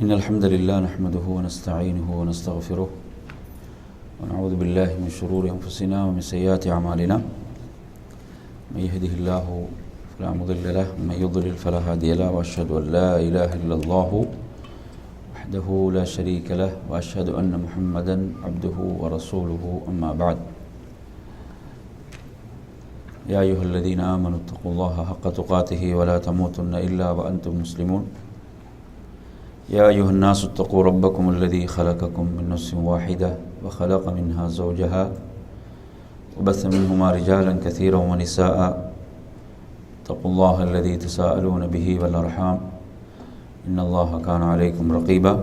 إن الحمد لله نحمده ونستعينه ونستغفره ونعوذ بالله من شرور أنفسنا ومن سيئات أعمالنا من يهده الله فلا مضل له ومن يضلل فلا هادي له وأشهد أن لا إله إلا الله وحده لا شريك له وأشهد أن محمدا عبده ورسوله أما بعد يا أيها الذين آمنوا اتقوا الله حق تقاته ولا تموتن إلا وأنتم مسلمون يا أيها الناس اتقوا ربكم الذي خلقكم من نفس واحدة وخلق منها زوجها وبث منهما رجالا كثيرا ونساء اتقوا الله الذي تساءلون به والأرحام إن الله كان عليكم رقيبا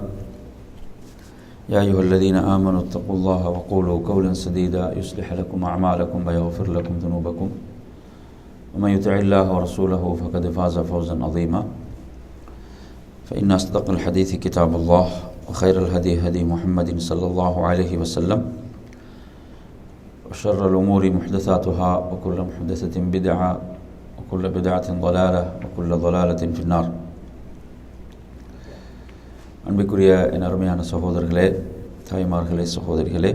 يا أيها الذين آمنوا اتقوا الله وقولوا قولا سديدا يصلح لكم أعمالكم ويغفر لكم ذنوبكم ومن يطع الله ورسوله فقد فاز فوزا عظيما فإن أصدق الحديث كتاب الله وخير الهدي هدي محمد صلى الله عليه وسلم وشر الأمور محدثاتها وكل محدثة بدعة وكل بدعة ضلالة وكل ضلالة في النار. அன்பிற்குரிய என் அருமையான சகோதரர்களே, தாய்மார்களே, சகோதரிகளே,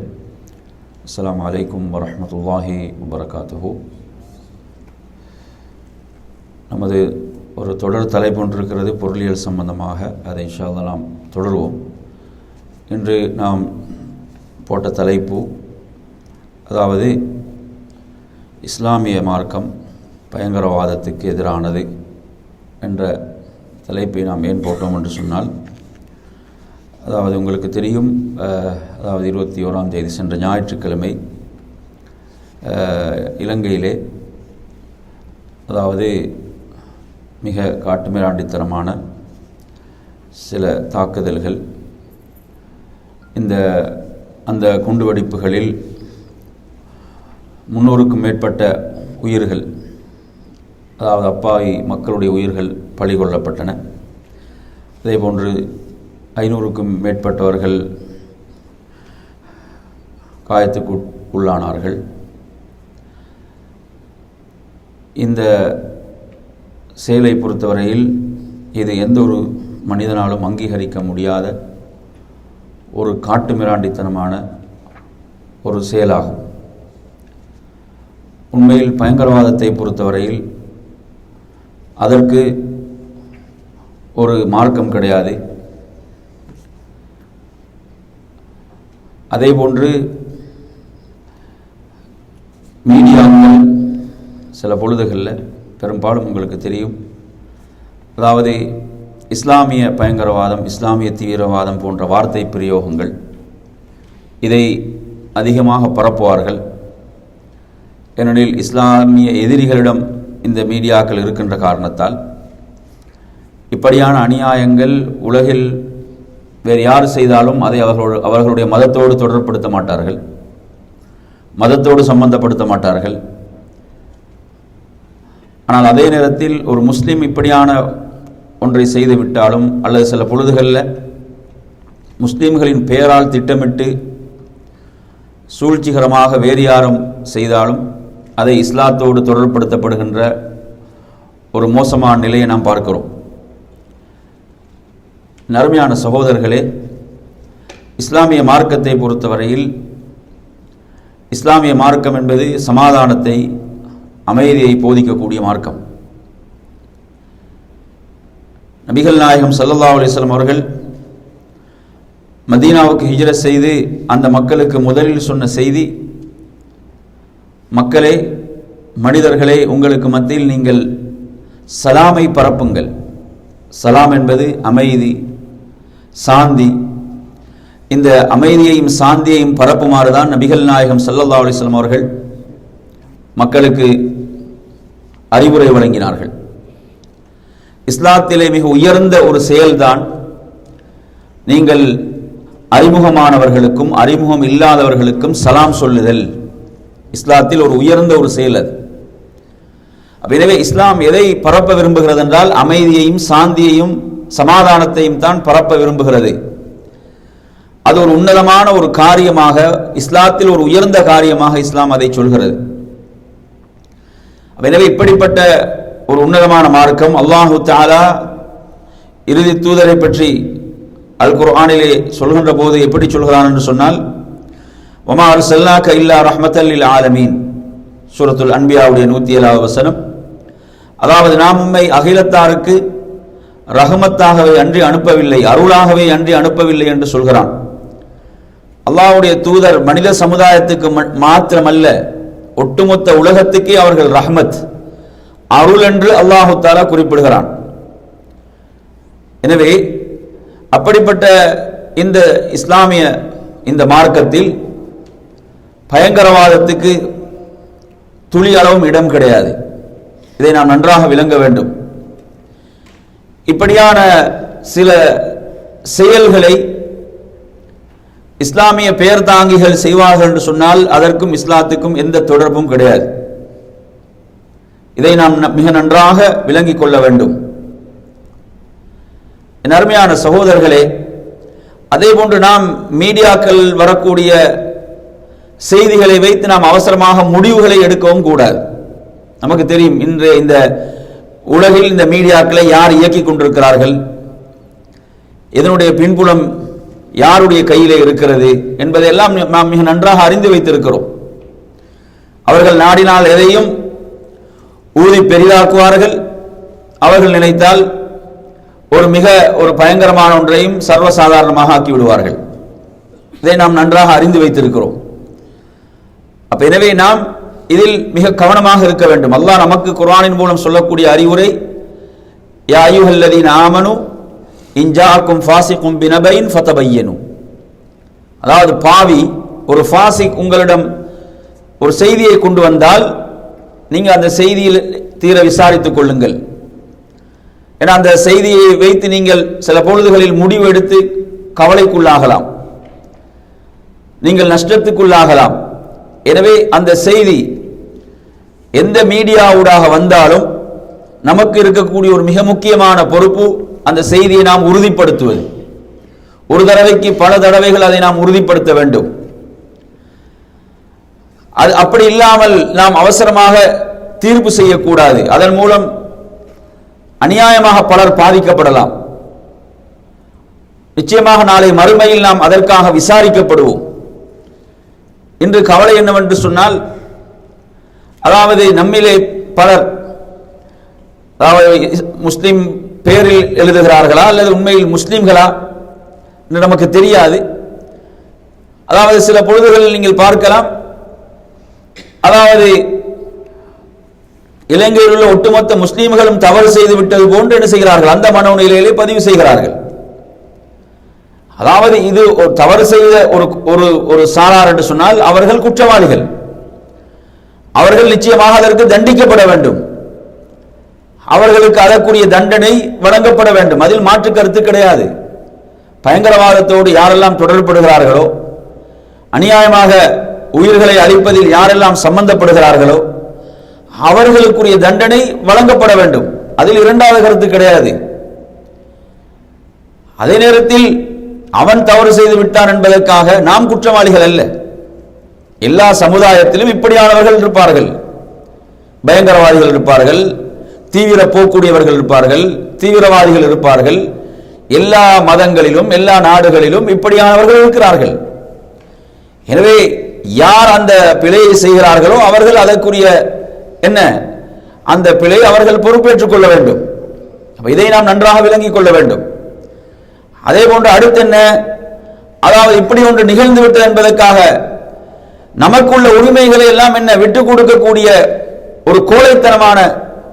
அஸ்ஸலாமு அலைக்கும் வரஹ்மத்துல்லாஹி வபரகாத்துஹு. நமது ஒரு தொடர் தலைப்பு ஒன்று இருக்கிறது, பொருளியல் சம்பந்தமாக. அதை இன்ஷா அல்லாஹ் நாம் தொடருவோம். இன்று நாம் போட்ட தலைப்பு, அதாவது இஸ்லாமிய மார்க்கம் பயங்கரவாதத்துக்கு எதிரானது என்ற தலைப்பை நாம் ஏன் போட்டோம் என்று சொன்னால், அதாவது உங்களுக்கு தெரியும், அதாவது 21ஆம் தேதி சென்ற ஞாயிற்றுக்கிழமை இலங்கையிலே அதாவது மிக காட்டுமிராண்டித்தனமான சில தாக்குதல்கள், அந்த குண்டுவெடிப்புகளில் 300க்கும் மேற்பட்ட உயிர்கள், அதாவது அப்பாவி மக்களுடைய உயிர்கள் பலிகொள்ளப்பட்டன. அதேபோன்று 500க்கும் மேற்பட்டவர்கள் காயத்துக்கு உள்ளானார்கள். இந்த செயலை பொறுத்தவரையில் இது எந்த ஒரு மனிதனாலும் அங்கீகரிக்க முடியாத ஒரு காட்டுமிராண்டித்தனமான ஒரு செயலாகும். உண்மையில் பயங்கரவாதத்தை பொறுத்தவரையில் அதற்கு ஒரு மார்க்கம் கிடையாது. அதேபோன்று மீடியாக்கள் சில பொழுதுகளில், பெரும்பாலும் உங்களுக்கு தெரியும், அதாவது இஸ்லாமிய பயங்கரவாதம், இஸ்லாமிய தீவிரவாதம் போன்ற வார்த்தை பிரயோகங்கள், இதை அதிகமாக பரப்புவார்கள். ஏனெனில் இஸ்லாமிய எதிரிகளிடம் இந்த மீடியாக்கள் இருக்கின்ற காரணத்தால் இப்படியான அநியாயங்கள் உலகில் வேறு யார் செய்தாலும் அதை அவர்களுடைய மதத்தோடு தொடர்படுத்த மாட்டார்கள், மதத்தோடு சம்பந்தப்படுத்த மாட்டார்கள். ஆனால் அதே நேரத்தில் ஒரு முஸ்லீம் இப்படியான ஒன்றை செய்து விட்டாலும், அல்லது சில பொழுதுகளில் முஸ்லீம்களின் பெயரால் திட்டமிட்டு சூழ்ச்சிகரமாக வேறு யாரும் செய்தாலும் அதை இஸ்லாத்தோடு தொடர்படுத்தப்படுகின்ற ஒரு மோசமான நிலையை நாம் பார்க்கிறோம். அருமையான சகோதரர்களே, இஸ்லாமிய மார்க்கத்தை பொறுத்தவரையில் இஸ்லாமிய மார்க்கம் என்பது சமாதானத்தை, அமைதியை போதிக்கக்கூடிய மார்க்கம். நபிகள் நாயகம் ஸல்லல்லாஹு அலைஹி வஸல்லம் அவர்கள் மதீனாவுக்கு ஹிஜ்ரத் செய்து அந்த மக்களுக்கு முதலில் சொன்ன செய்தி, மக்களே, மனிதர்களே, உங்களுக்கு மத்தியில் நீங்கள் சலாமை பரப்புங்கள். சலாம் என்பது அமைதி, சாந்தி. இந்த அமைதியையும் சாந்தியையும் பரப்புமாறு தான் நபிகள் நாயகம் ஸல்லல்லாஹு அலைஹி வஸல்லம் அவர்கள் மக்களுக்கு அறிவுரை வழங்கினார்கள். இஸ்லாத்திலே மிக உயர்ந்த ஒரு செயல்தான் நீங்கள் அறிமுகமானவர்களுக்கும் அறிமுகம் இல்லாதவர்களுக்கும் சலாம் சொல்லுதல். இஸ்லாத்தில் ஒரு உயர்ந்த ஒரு செயல் அது. எனவே இஸ்லாம் எதை பரப்ப விரும்புகிறது என்றால் அமைதியையும் சாந்தியையும் சமாதானத்தையும் தான் பரப்ப விரும்புகிறது. அது ஒரு உன்னதமான ஒரு காரியமாக, இஸ்லாத்தில் ஒரு உயர்ந்த காரியமாக இஸ்லாம் அதை சொல்கிறது. எனவே இப்படிப்பட்ட ஒரு உன்னதமான மார்க்கம், அல்லாஹு தஆலா இறுதி தூதரை பற்றி அல் குர்ஆனிலே சொல்கின்ற போது எப்படி சொல்கிறான் என்று சொன்னால், வமா அர்ஸல்னாக இல்லா ரஹ்மத்தல் லில் ஆலமீன், சூரத்துல் அன்பியாவுடைய 107வது வசனம். அதாவது நாம் உம்மை அகிலத்தாருக்கு ரஹமத்தாகவே அன்றி அனுப்பவில்லை, அருளாகவே அன்றி அனுப்பவில்லை என்று சொல்கிறான். அல்லாஹ்வுடைய தூதர் மனித சமுதாயத்துக்கு மாத்திரமல்ல, ஒட்டுமொத்த உலகத்துக்கே அவர்கள் ரஹ்மத், அருள் என்று அல்லாஹு தஆலா குறிப்பிடுகிறான். எனவே அப்படிப்பட்ட இந்த இஸ்லாமிய இந்த மார்க்கத்தில் பயங்கரவாதத்துக்கு துளி அளவும் இடம் கிடையாது. இதை நாம் நன்றாக விளங்க வேண்டும். இப்படியான சில செயல்களை இஸ்லாமிய பெயர் தாங்கிகள் செய்வார்கள் என்று சொன்னால் அதற்கும் இஸ்லாத்துக்கும் எந்த தொடர்பும் கிடையாது. இதை நாம் மிக நன்றாக விளங்கிக் கொள்ள வேண்டும். என் அருமையான சகோதரர்களே, அதே போன்று நாம் மீடியாக்கள் வரக்கூடிய செய்திகளை வைத்து நாம் அவசரமாக முடிவுகளை எடுக்கவும் கூடாது. நமக்கு தெரியும் இன்றைய இந்த உலகில் இந்த மீடியாக்களை யார் இயக்கிக் கொண்டிருக்கிறார்கள், இதனுடைய பின்புலம் யாருடைய கையிலே இருக்கிறது என்பதையெல்லாம் நாம் மிக நன்றாக அறிந்து வைத்திருக்கிறோம். அவர்கள் நாடினால் எதையும் ஊதி பெரிதாக்குவார்கள். அவர்கள் நினைத்தால் ஒரு பயங்கரமான ஒன்றையும் சர்வசாதாரணமாக ஆக்கிவிடுவார்கள். இதை நாம் நன்றாக அறிந்து வைத்திருக்கிறோம். எனவே நாம் இதில் மிக கவனமாக இருக்க வேண்டும். அல்லாஹ் நமக்கு குர்ஆனின் மூலம் சொல்லக்கூடிய அறிவுரை, யா அய்யுஹல்லதீன ஆமனு இன் ஜாஅக்கும் ஃபாஸிகுன் பினபைன் ஃபதபையனு. அதாவது பாவி ஒரு ஃபாஸிக் உங்களிடம் ஒரு செய்தியை கொண்டு வந்தால் நீங்கள் அந்த செய்தியில் தீர விசாரித்துக் கொள்ளுங்கள். ஏன்னா அந்த செய்தியை வைத்து நீங்கள் சில பொழுதுகளில் முடிவு எடுத்து கவலைக்குள்ளாகலாம், நீங்கள் நஷ்டத்துக்குள்ளாகலாம். எனவே அந்த செய்தி எந்த மீடியாவூடாக வந்தாலும் நமக்கு இருக்கக்கூடிய ஒரு மிக முக்கியமான பொறுப்பு அந்த செய்தியை நாம் உறுதிப்படுத்துவது. ஒரு தடவைக்கு பல தடவைகள் அதை நாம் உறுதிப்படுத்த வேண்டும். அது அப்படி இல்லாமல் நாம் அவசரமாக தீர்ப்பு செய்யக்கூடாது. அதன் மூலம் அநியாயமாக பலர் பாதிக்கப்படலாம். நிச்சயமாக நாளை மறுமையில் நாம் அதற்காக விசாரிக்கப்படுவோம். இன்று கவலை என்னவென்று சொன்னால், அதாவது நம்மிலே பலர் முஸ்லிம் பேரில் எழுதுகிறார்களா அல்லது உண்மையில் முஸ்லிம்களா என்று நமக்கு தெரியாது. அதாவது சில பொழுதுகளில் நீங்கள் பார்க்கலாம், அதாவது இலங்கையில் உள்ள ஒட்டுமொத்த முஸ்லீம்களும் தவறு செய்து விட்டது போன்று என்ன செய்கிறார்கள், அந்த மனோநிலையிலே பதிவு செய்கிறார்கள். அதாவது இது ஒரு தவறு செய்த ஒரு சாரார் என்று சொன்னால் அவர்கள் குற்றவாளிகள், அவர்கள் நிச்சயமாக அதற்கு தண்டிக்கப்பட வேண்டும், அவர்களுக்கு அதற்குரிய தண்டனை வழங்கப்பட வேண்டும். அதில் மாற்று கருத்து கிடையாது. பயங்கரவாதத்தோடு யாரெல்லாம் தொடர்படுகிறார்களோ, அநியாயமாக உயிர்களை அழிப்பதில் யாரெல்லாம் சம்பந்தப்படுகிறார்களோ அவர்களுக்குரிய தண்டனை வழங்கப்பட வேண்டும். அதில் இரண்டாவது கருத்து கிடையாது. அதே நேரத்தில் அவன் தவறு செய்து விட்டான் என்பதற்காக நாம் குற்றவாளிகள் அல்ல. எல்லா சமுதாயத்திலும் இப்படியானவர்கள் இருப்பார்கள். பயங்கரவாதிகள் இருப்பார்கள், தீவிர போக்கூடியவர்கள் இருப்பார்கள், தீவிரவாதிகள் இருப்பார்கள். எல்லா மதங்களிலும் எல்லா நாடுகளிலும் இப்படியானவர்கள் இருக்கிறார்கள். எனவே யார் அந்த பிழையை செய்கிறார்களோ அவர்கள் அதற்குரிய அந்த பிழை அவர்கள் பொறுப்பேற்றுக் கொள்ள வேண்டும். இதை நாம் நன்றாக விளங்கிக் கொள்ள வேண்டும். அதே போன்று அடுத்து என்ன, அதாவது இப்படி ஒன்று நிகழ்ந்து விட்டது என்பதற்காக நமக்குள்ள உரிமைகளை எல்லாம் விட்டுக் கொடுக்கக்கூடிய ஒரு கோழைத்தனமான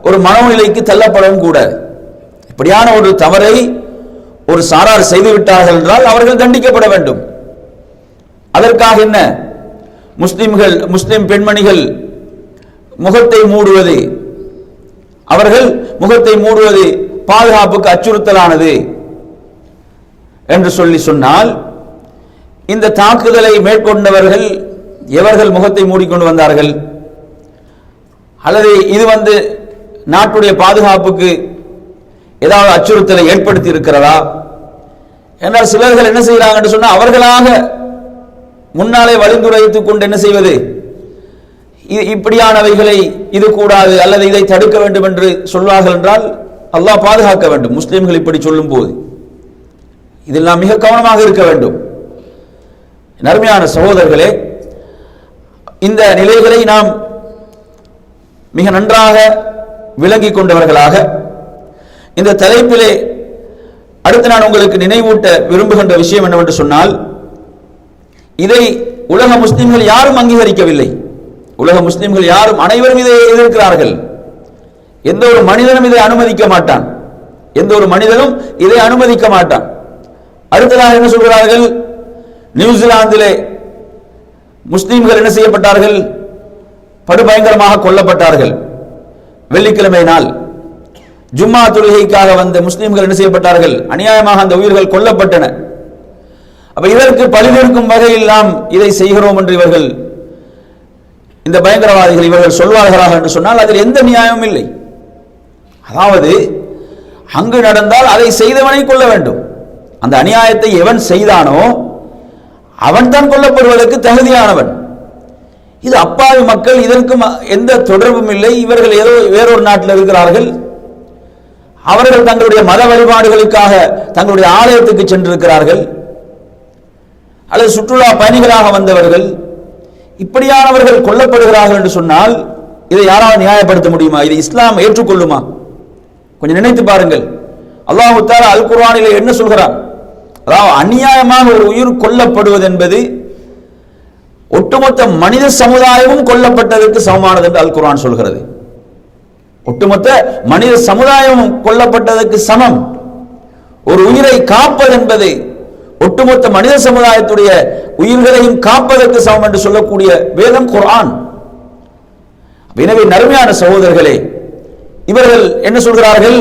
ஒரு மனநிலைக்கு தள்ளப்படவும் கூடாது. இப்படியான ஒரு தவறை ஒரு சாரார் செய்துவிட்டார்கள் என்றால் அவர்கள் தண்டிக்கப்பட வேண்டும். அதற்காக முஸ்லிம் பெண்மணிகள் முகத்தை மூடுவது, அவர்கள் முகத்தை மூடுவது பாதுகாப்புக்கு அச்சுறுத்தலானது என்று சொன்னால், இந்த தாக்குதலை மேற்கொண்டவர்கள் எவர்கள் முகத்தை மூடிக்கொண்டு வந்தார்கள்? அல்லது இது நாட்டுடைய பாதுகாப்புக்கு ஏதாவது அச்சுறுத்தலை ஏற்படுத்தி இருக்கிறதா என்றால் சிலர்கள் என்ன செய்கிறாங்க என்று சொன்னால் அவர்களாக முன்னாலே வழிந்துரைத்துக் கொண்டு என்ன செய்வது, இப்படியானவைகளை இது கூடாது அல்லது இதை தடுக்க வேண்டும் என்று சொல்வார்கள் என்றால் அல்லாஹ் பாதுகாக்க வேண்டும். முஸ்லிம்கள் இப்படி சொல்லும் போது இதில் நாம் மிக கவனமாக இருக்க வேண்டும். அருமையான சகோதரர்களே, இந்த நிலைகளை நாம் மிக நன்றாக விளங்கிக் கொண்டவர்களாக இந்த தலைப்பிலே அடுத்து நான் உங்களுக்கு நினைவூட்ட விரும்புகின்ற விஷயம் என்னவென்று சொன்னால், இதை உலக முஸ்லிம்கள் யாரும் அங்கீகரிக்கவில்லை. உலக முஸ்லிம்கள் யாரும், அனைவரும் இதை எதிர்க்கிறார்கள். எந்த ஒரு மனிதனும் இதை அனுமதிக்க மாட்டான். எந்த ஒரு மனிதனும் இதை அனுமதிக்க மாட்டான். அடுத்ததாக என்ன சொல்கிறார்கள்? நியூசிலாந்திலே முஸ்லிம்கள் என்ன செய்யப்பட்டார்கள்? படுபயங்கரமாக கொல்லப்பட்டார்கள். வெள்ளிக்கிழமை நாள் ஜும்மா தொழுகைக்காக வந்த முஸ்லிம்கள் என்ன செய்யப்பட்டார்கள்? அநியாயமாக அந்த உயிர்கள் கொல்லப்பட்டன. அப்ப இதற்கு பழிதீர்க்கும் வகையில் நாம் இதை செய்கிறோம் என்று இவர்கள், இந்த பயங்கரவாதிகள் இவர்கள் சொல்வார்களாக என்று சொன்னால் அதில் எந்த நியாயமும் இல்லை. அதாவது அங்கு நடந்தால் அதை செய்தவனை கொள்ள வேண்டும். அந்த அநியாயத்தை எவன் செய்தானோ அவன் தான் கொல்லப்படுவதற்கு தகுதியானவன். இது அப்பாவி மக்கள், இதற்கும் எந்த தொடர்பும் இல்லை. இவர்கள் ஏதோ வேறொரு நாட்டில் இருக்கிறார்கள். அவர்கள் தங்களுடைய மத வழிபாடுகளுக்காக தங்களுடைய ஆலயத்துக்கு சென்றிருக்கிறார்கள், அல்லது சுற்றுலா பயணிகளாக வந்தவர்கள். இப்படியானவர்கள் கொல்லப்படுகிறார்கள் என்று சொன்னால் இதை யாராவது நியாயப்படுத்த முடியுமா? இதை இஸ்லாம் ஏற்றுக்கொள்ளுமா? கொஞ்சம் நினைத்து பாருங்கள். அல்லாஹ் தஆலா அல் குர்ஆனிலே என்ன சொல்கிறார்? அதாவது அநியாயமாக ஒரு உயிர் கொல்லப்படுவது என்பது ஒட்டுமொத்த மனித சமுதாயமும் கொல்லப்பட்டதற்கு சமமானது என்று அல் குர்ஆன் சொல்கிறது. ஒட்டுமொத்த மனித சமுதாயமும் கொல்லப்பட்டதற்கு சமம். ஒரு உயிரை காப்பது என்பது ஒட்டுமொத்த மனித சமுதாயத்துடைய உயிர்களையும் காப்பதற்கு சமம் என்று சொல்லக்கூடிய வேதம் குர்ஆன். எனவே நறுமையான சகோதரர்களே, இவர்கள் என்ன சொல்கிறார்கள்?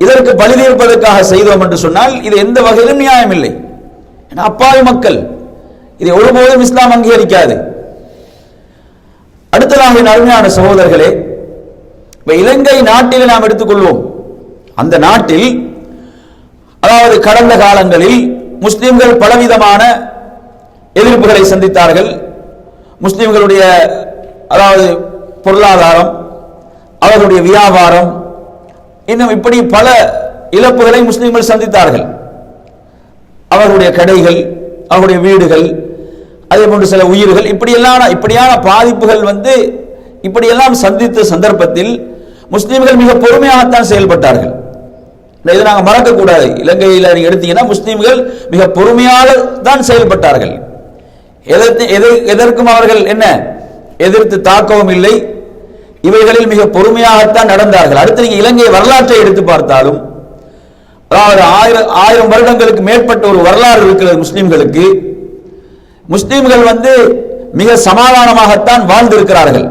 இதற்கு பழி தீர்ப்பதற்காக செய்தோம் என்று சொன்னால் இது எந்த வகையிலும் நியாயம் இல்லை. அப்பாவி மக்கள், இதை ஒருபோதும் இஸ்லாம் அங்கீகரிக்காது. அடுத்ததாக அருமையான சகோதரர்களே, இலங்கை நாட்டில் நாம் எடுத்துக்கொள்வோம். அந்த நாட்டில் அதாவது கடந்த காலங்களில் முஸ்லிம்கள் பலவிதமான எதிர்ப்புகளை சந்தித்தார்கள். முஸ்லிம்களுடைய அதாவது பொருளாதாரம், அவர்களுடைய வியாபாரம், இன்னும் இப்படி பல இழப்புகளை முஸ்லிம்கள் சந்தித்தார்கள். அவர்களுடைய கடைகள், அவருடைய வீடுகள், அதே போன்று சில உயிர்கள், இப்படியான பாதிப்புகள் இப்படியெல்லாம் சந்தித்த சந்தர்ப்பத்தில் முஸ்லிம்கள் மிக பொறுமையாகத்தான் செயல்பட்டார்கள். இதை நாங்கள் மறக்கக்கூடாது. இலங்கையில் நீங்க எடுத்தீங்கன்னா முஸ்லிம்கள் மிக பொறுமையாக தான் செயல்பட்டார்கள். எதற்கும் அவர்கள் என்ன எதிர்த்து தாக்கவும் இல்லை. இவைகளில் மிக பொறுமையாகத்தான் நடந்தார்கள். அடுத்து நீங்க இலங்கை வரலாற்றை எடுத்து பார்த்தாலும், அதாவது ஆயிரம் வருடங்களுக்கு மேற்பட்ட ஒரு வரலாறு இருக்கிறது முஸ்லிம்களுக்கு. முஸ்லிம்கள் மிக சமாதானமாகத்தான் வாழ்ந்திருக்கிறார்கள்.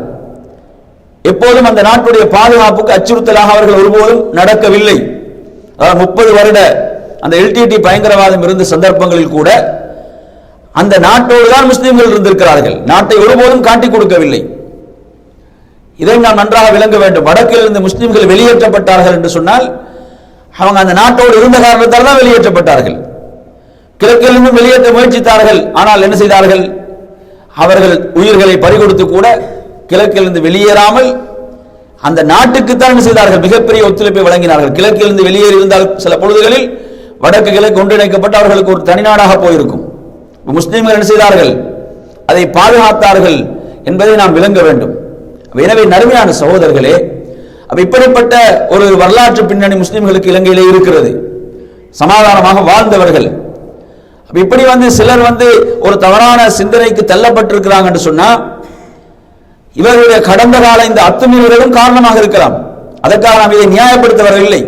எப்போதும் அந்த நாட்டுடைய பாதுகாப்புக்கு அச்சுறுத்தலாக அவர்கள் ஒருபோதும் நடக்கவில்லை. 30 வருட அந்த எல்டிடி பயங்கரவாதம் இருந்த சந்தர்ப்பங்களில் கூட அந்த நாட்டோடு தான் முஸ்லிம்கள் இருந்திருக்கிறார்கள். நாட்டை ஒருபோதும் காட்டிக் கொடுக்கவில்லை. இதை நாம் நன்றாக விளங்க வேண்டும். வடக்கில் இருந்து முஸ்லிம்கள் வெளியேற்றப்பட்டார்கள் என்று சொன்னால் அவங்க அந்த நாட்டோடு இருந்த காரணத்தால் தான் வெளியேற்றப்பட்டார்கள். கிழக்கிலிருந்து வெளியேற்ற முயற்சித்தார்கள். ஆனால் என்ன செய்தார்கள்? அவர்கள் உயிர்களை பறிகொடுத்து கூட கிழக்கிலிருந்து வெளியேறாமல் அந்த நாட்டுக்குத்தான் என்ன செய்தார்கள்? மிகப்பெரிய ஒத்துழைப்பை வழங்கினார்கள். கிழக்கிலிருந்து வெளியேறி இருந்தால் சில பொழுதுகளில் வடக்கு கிழக்கு ஒன்றிணைக்கப்பட்டு அவர்களுக்கு ஒரு தனிநாடாக போயிருக்கும். முஸ்லிம்கள் என்ன செய்தார்கள்? அதை பாதுகாத்தார்கள் என்பதை நாம் விளங்க வேண்டும். எனவே நறுமையான சகோதரர்களே, இப்படிப்பட்ட ஒரு வரலாற்று பின்னணி முஸ்லிம்களுக்கு இலங்கையிலே இருக்கிறது. சமாதானமாக வாழ்ந்தவர்கள். இப்படி சிலர் ஒரு தவறான சிந்தனைக்கு தள்ளப்பட்டிருக்கிறாங்க என்று சொன்னா இவர்களுடைய கடந்த கால இந்த அத்துமீறல்களும் காரணமாக இருக்கலாம். அதற்காக நாம் இதை நியாயப்படுத்த வரவில்லை.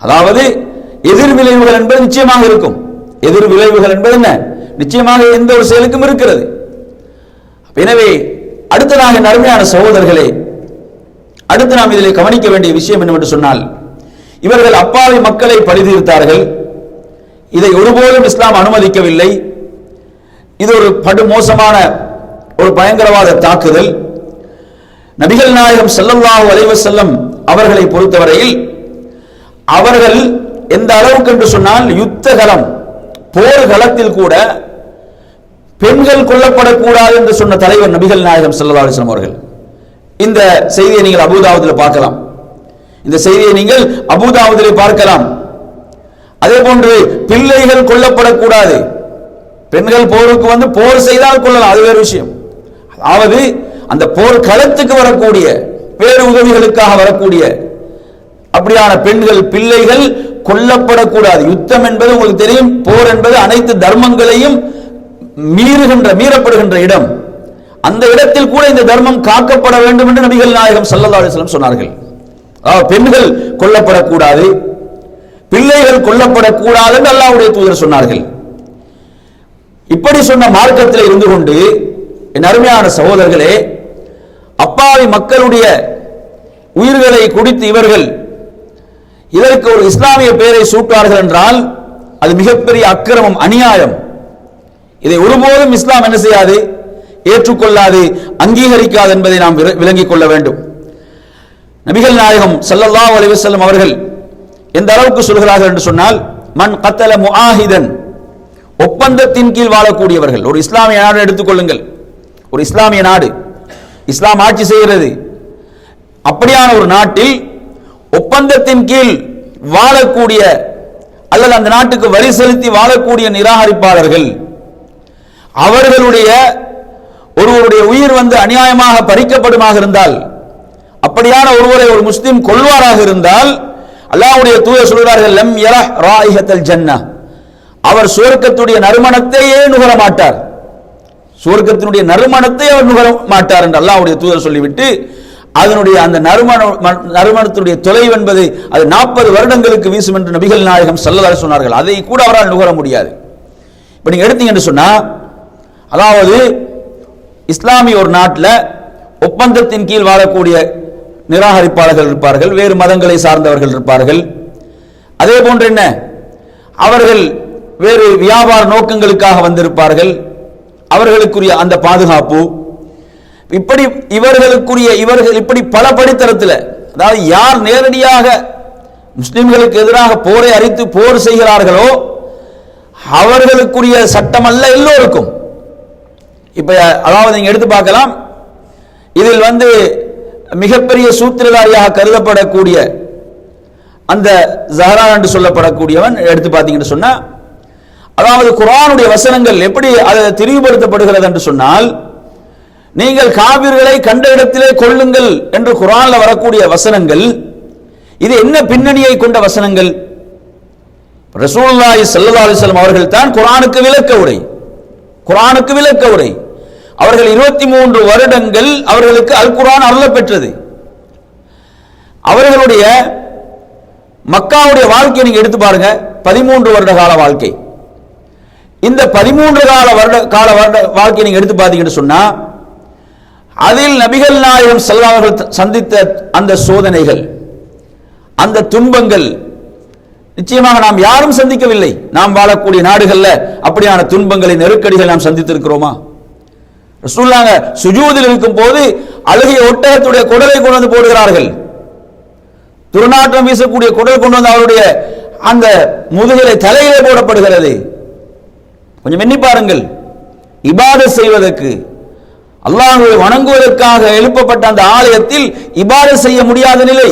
அதாவது எதிர் விளைவுகள் என்பது நிச்சயமாக இருக்கும். எதிர் விளைவுகள் என்பது என்ன? நிச்சயமாக எந்த ஒரு செயலுக்கும் இருக்கிறது. எனவே அடுத்ததாக நறுமையான சகோதரர்களே, அடுத்து நாம் இதில் கவனிக்க வேண்டிய விஷயம் என்னவென்று சொன்னால், இவர்கள் அப்பாவி மக்களை பழி தீர்த்தார்கள். இதை ஒருபோதும் இஸ்லாம் அனுமதிக்கவில்லை. இது ஒரு படுமோசமான ஒரு பயங்கரவாத தாக்குதல். நபிகள் நாயகம் ஸல்லல்லாஹு அலைஹி வஸல்லம் அவர்களை பொறுத்தவரையில் அவர்கள் எந்த அளவுக்கு என்று சொன்னால், யுத்தகலம் போர்க்களத்தில் கூட பெண்கள் கொல்லப்படக்கூடாது என்று சொன்ன தலைவர் நபிகள் நாயகம் ஸல்லல்லாஹு அலைஹி வஸல்லம் அவர்கள். இந்த செய்தியை நீங்கள் அபூதாவுதில் பார்க்கலாம். இந்த செய்தியை நீங்கள் அபூதாவுதிலே பார்க்கலாம். அதே போன்று பிள்ளைகள் கொல்லப்படக்கூடாது. பெண்கள் போருக்கு வந்து போர் செய்தால் கொள்ளலாம், அது வேறு விஷயம். அதாவது அந்த போர் களத்துக்கு வரக்கூடிய வேறு உதவிகளுக்காக வரக்கூடிய அப்படியான பெண்கள் பிள்ளைகள் கொல்லப்படக்கூடாது. யுத்தம் என்பது உங்களுக்கு தெரியும், போர் என்பது அனைத்து தர்மங்களையும் மீறப்படுகின்ற இடம். அந்த இடத்தில் கூட இந்த தர்மம் காக்கப்பட வேண்டும் என்று நபிகள் நாயகம் ஸல்லல்லாஹு அலைஹி வஸல்லம் சொன்னார்கள். பெண்கள் கொல்லப்படக்கூடாது, பிள்ளைகள் கொல்லப்படக்கூடாது என்று அல்லாஹ்வுடைய தூதர் சொன்னார்கள். இப்படி சொன்ன மார்க்கத்தில் இருந்து கொண்டு என் அருமையான சகோதரர்களே, அப்பாவி மக்களுடைய உயிர்களை குடித்து இவர்கள் இதற்கு ஒரு இஸ்லாமிய பெயரை சூட்டுவார்கள் என்றால் அது மிகப்பெரிய அக்கிரமம், அநியாயம். இதை ஒருபோதும் இஸ்லாம் என்ன செய்யாது, ஏற்றுக்கொள்ளாது, அங்கீகரிக்காது என்பதை நாம் விளங்கிக் கொள்ள வேண்டும். நபிகள் நாயகம் ஸல்லல்லாஹு அலைஹி வஸல்லம் அவர்கள் எந்த அளவுக்கு சொல்கிறார்கள் என்று சொன்னால், மன் கத்தல முஆஹிதன், ஒப்பந்தத்தின் கீழ் வாழக்கூடியவர்கள். ஒரு இஸ்லாமிய நாடு எடுத்துக்கொள்ளுங்கள், ஒரு இஸ்லாமிய நாடு, இஸ்லாம் ஆட்சி செய்கிறது. அப்படியான ஒரு நாட்டில் ஒப்பந்தத்தின் கீழ் வாழக்கூடிய அல்லது அந்த நாட்டுக்கு வரி செலுத்தி வாழக்கூடிய நிராகரிப்பாளர்கள், அவர்களுடைய ஒருவருடைய உயிர் வந்து அநியாயமாக பறிக்கப்படுமாக இருந்தால், அப்படியான ஒருவரை ஒரு முஸ்லிம் கொல்வாராக இருந்தால், அல்லாஹ்வுடைய தூதர் சொல்கிறார்கள், லம் யரஹ் ராயிஹத்தல் ஜன்னah, அவர் சுவர்க்கத்துடைய நறுமணத்தையே நுகர மாட்டார், சுவர்க்கத்தினுடைய நறுமணத்தை அவர் நுகர மாட்டார் என்று அல்லாஹ்வுடைய தூதர் சொல்லிவிட்டு, அதனுடைய அந்த நறுமணத்துடைய தொலைவு என்பது அது 40 வருடங்களுக்கு வீசும் என்று நபிகள் நாயகம் ஸல்லல்லாஹு அலைஹி சொன்னார்கள். அதை கூட அவரால் நுகர முடியாது. இப்ப நீங்க எடுத்தீங்கன்னு சொன்னா, அதாவது இஸ்லாமிய ஒரு நாட்டில் ஒப்பந்தத்தின் கீழ் வாழக்கூடிய நிராகரிப்பாளர்கள் இருப்பார்கள், வேறு மதங்களை சார்ந்தவர்கள் இருப்பார்கள். அதே போன்று என்ன, அவர்கள் வேறு வியாபார நோக்கங்களுக்காக வந்திருப்பார்கள், அவர்களுக்குரிய அந்த பாதுகாப்பு, இப்படி இவர்கள் இப்படி பல படித்தரத்தில், அதாவது யார் நேரடியாக முஸ்லிம்களுக்கு எதிராக போரை அறித்து போர் செய்கிறார்களோ அவர்களுக்குரிய சட்டம் அல்ல எல்லோருக்கும். இப்ப அதாவது நீங்க எடுத்து பார்க்கலாம், இதில் வந்து மிகப்பெரிய சூத்திரதாரியாக கருதப்படக்கூடிய அந்த ஜஹரான் என்று சொல்லப்படக்கூடியவன் எடுத்து பார்த்தீங்கன்னு சொன்னா, அதாவது குர்ஆனுடைய வசனங்கள் எப்படி அது திரிவுபடுத்தப்படுகிறது என்று சொன்னால், நீங்கள் காபிர்களை கண்ட இடத்திலே கொள்ளுங்கள் என்று குர்ஆன்ல வரக்கூடிய வசனங்கள், இது என்ன பின்னணியை கொண்ட வசனங்கள்? ரசூலுல்லாஹி ஸல்லல்லாஹு அலைஹி வஸல்லம் அவர்கள் தான் குர்ஆனுக்கு விளக்க உரை, குர்ஆனுக்கு விளக்க உரை. அவர்கள் 23 வருடங்கள் அவர்களுக்கு அல் குர்ஆன் அருளப் பெற்றது. அவர்களுடைய மக்காவுடைய வாழ்க்கையை நீங்க எடுத்து பாருங்க, 13 வருட கால வாழ்க்கை. இந்த 13 கால வாழ்க்கையை நீங்க எடுத்து பார்த்தீங்கன்னு சொன்னா, அதில் நபிகள் நாயகம் ஸல்லல்லாஹு அலைஹி வஸல்லம் சந்தித்த அந்த சோதனைகள், அந்த துன்பங்கள் நிச்சயமாக நாம் யாரும் சந்திக்கவில்லை. நாம் வாழக்கூடிய நாடுகள்ல அப்படியான துன்பங்களை, நெருக்கடிகள் நாம் சந்தித்திருக்கிறோமா? ரசூலுல்லாஹ் சுஜூதில் இருக்கும் போது அழுகிய ஒட்டகத்துடைய குடலை கொண்டு வந்து போடுகிறார்கள், துர்நாற்றம் வீசக்கூடிய குடல் கொண்டு வந்து அவருடைய அந்த முதுகிலே தலையிலே போடப்படுகிறது. கொஞ்சம் எண்ணி பாருங்கள், இபாதத் செய்வதற்கு, அல்லாஹ்வை வணங்குவதற்காக எழுப்பப்பட்ட அந்த ஆலயத்தில் இபாதத் செய்ய முடியாத நிலை.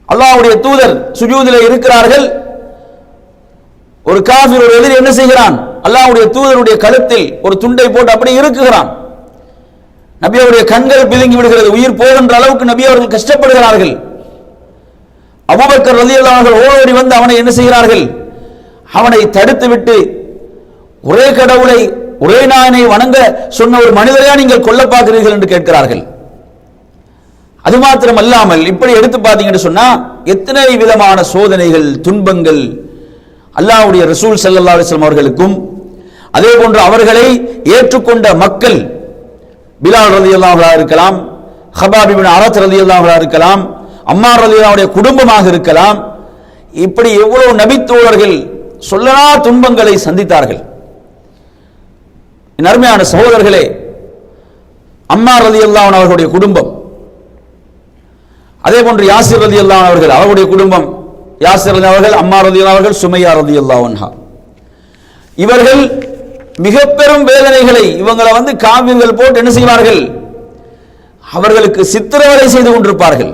அல்லாஹ்வுடைய தூதர் சுஜூதிலே இருக்கிறார்கள். ஒரு காஃபிர், ஒரு எதிரி என்ன செய்கிறான்? அல்லாஹ்வுடைய தூதருடைய கழுத்தில் ஒரு துண்டை போட்டு அப்படியே இருக்குகிறான். நபி அவருடைய கண்கள் பிதுங்கி விடுகிறது, உயிர் போகின்ற அளவுக்கு நபி அவர்கள் கஷ்டப்படுகிறார்கள். அபூபக்கர் ரலியல்லாஹு அன்ஹு ஓடி வந்து அவனை என்ன செய்கிறார்கள்? அவனை தடுத்து விட்டு, ஒரே கடவுளை, ஒரே நாயனை வணங்க சொன்ன ஒரு மனிதரையா நீங்கள் கொல்ல பார்க்கிறீர்கள் என்று கேட்கிறார்கள். அது மாத்திரம் அல்லாமல் இப்படி எடுத்து பார்த்தீங்கன்னு சொன்னா, எத்தனை விதமான சோதனைகள், துன்பங்கள் அல்லாஹ்வுடைய ரசூல் ஸல்லல்லாஹு அலைஹி வஸல்லம் அவர்களுக்கும், அதே போன்று அவர்களை ஏற்றுக்கொண்ட மக்கள், பிலால் ரலியல்லாஹு அன்ஹு இருக்கலாம், ஹபாப் இப்னு அரத் ரலியல்லாஹு அன்ஹு இருக்கலாம், அம்மார் ரலியல்லாஹு அன்ஹுடைய குடும்பமாக இருக்கலாம், இப்படி எவ்வளவு நபித்தோழர்கள் சொல்லனா துன்பங்களை சந்தித்தார்கள். அருமையான சகோதரர்களே, அம்மார் ரலியல்லாஹு அன்ஹு அவர்களுடைய குடும்பம், அதே போன்று யாசிர் ரலியல்லாஹு அன்ஹு அவர்கள், அவருடைய குடும்பம், யாசிர் ரலியல்லாஹு அவர்கள், அம்மார் ரலியல்லாஹு அவர்கள், சுமையா ரலியல்லாஹு அன்ஹா, இவர்கள் மிக பெரும் வேதனைகளை இவங்களை வந்து காவிர்கள் போட்டு என்ன செய்வார்கள்? அவர்களுக்கு சித்திரவதை செய்து கொண்டிருப்பார்கள்.